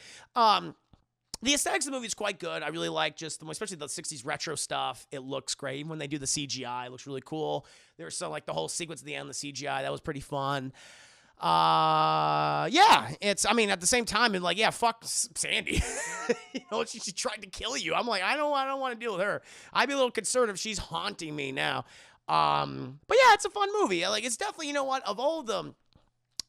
The aesthetics of the movie is quite good. I really like especially the 60s retro stuff. It looks great. Even when they do the CGI, it looks really cool. There's some, like, the whole sequence at the end of the CGI. That was pretty fun. Yeah, at the same time, and like, yeah, fuck Sandie. She tried to kill you. I'm like, I don't want to deal with her. I'd be a little concerned if she's haunting me now. But yeah, it's a fun movie. Like, it's definitely,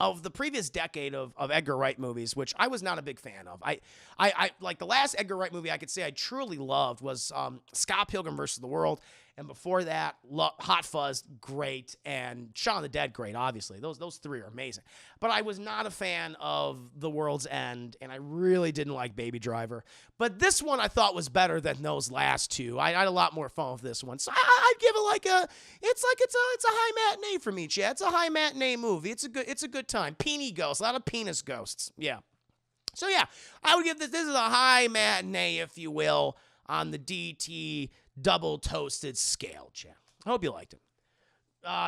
of the previous decade of Edgar Wright movies, which I was not a big fan of. I like the last Edgar Wright movie I could say I truly loved was Scott Pilgrim vs. the World. And before that, Hot Fuzz, great. And Shaun of the Dead, great, obviously. Those three are amazing. But I was not a fan of The World's End, and I really didn't like Baby Driver. But this one I thought was better than those last two. I had a lot more fun with this one. So I'd give it it's a high matinee for me, Chad. It's a high matinee movie. It's a good time. Peenie ghosts, a lot of penis ghosts. Yeah. So yeah, I would give this is a high matinee, if you will, on the DT double toasted scale, Chad. I hope you liked it.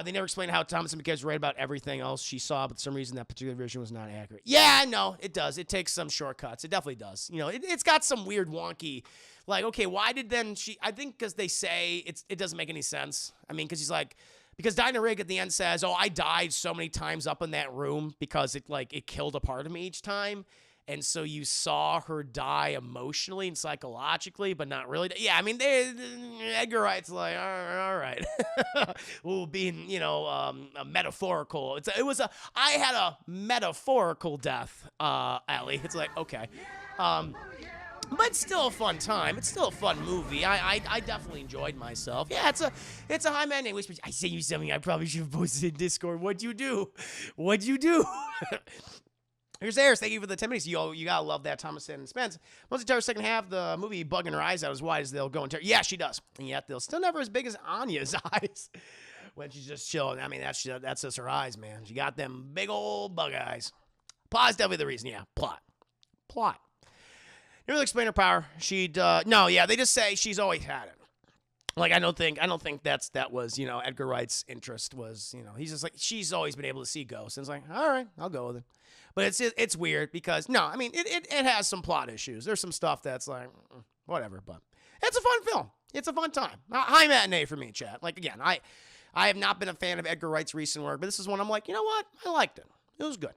They never explained how Thomas and Mackenzie right about everything else she saw, but for some reason that particular version was not accurate. Yeah, no, it does. It takes some shortcuts. It definitely does. It's got some weird wonky, like, okay, why did then she, I think because they say it doesn't make any sense. I mean, because Diana Rigg at the end says, oh, I died so many times up in that room because it killed a part of me each time. And so you saw her die emotionally and psychologically, but not really. Yeah, I mean, Edgar Wright's like, all right. Well, being, a metaphorical. I had a metaphorical death, Allie. It's like, okay. But it's still a fun time. It's still a fun movie. I definitely enjoyed myself. Yeah, it's a high matinee. I sent you something I probably should have posted in Discord. What'd you do? Here's Ayers. Thank you for the 10 minutes. You gotta love that Thomas and Spence. Once the entire second half, the movie bugging her eyes out as wide as they'll go. Yeah, she does. And yet they'll still never as big as Anya's eyes when she's just chilling. I mean, that's just her eyes, man. She got them big old bug eyes. Plot's definitely the reason. Yeah, plot. You really explain her power. They just say she's always had it. Like, I don't think that was, Edgar Wright's interest was, he's just like, she's always been able to see ghosts. And it's like, all right, I'll go with it. But it's weird because, no, I mean, it has some plot issues. There's some stuff that's like, whatever, but it's a fun film. It's a fun time. High matinee for me, chat. Like, again, I have not been a fan of Edgar Wright's recent work, but this is one I'm like, you know what? I liked it. It was good.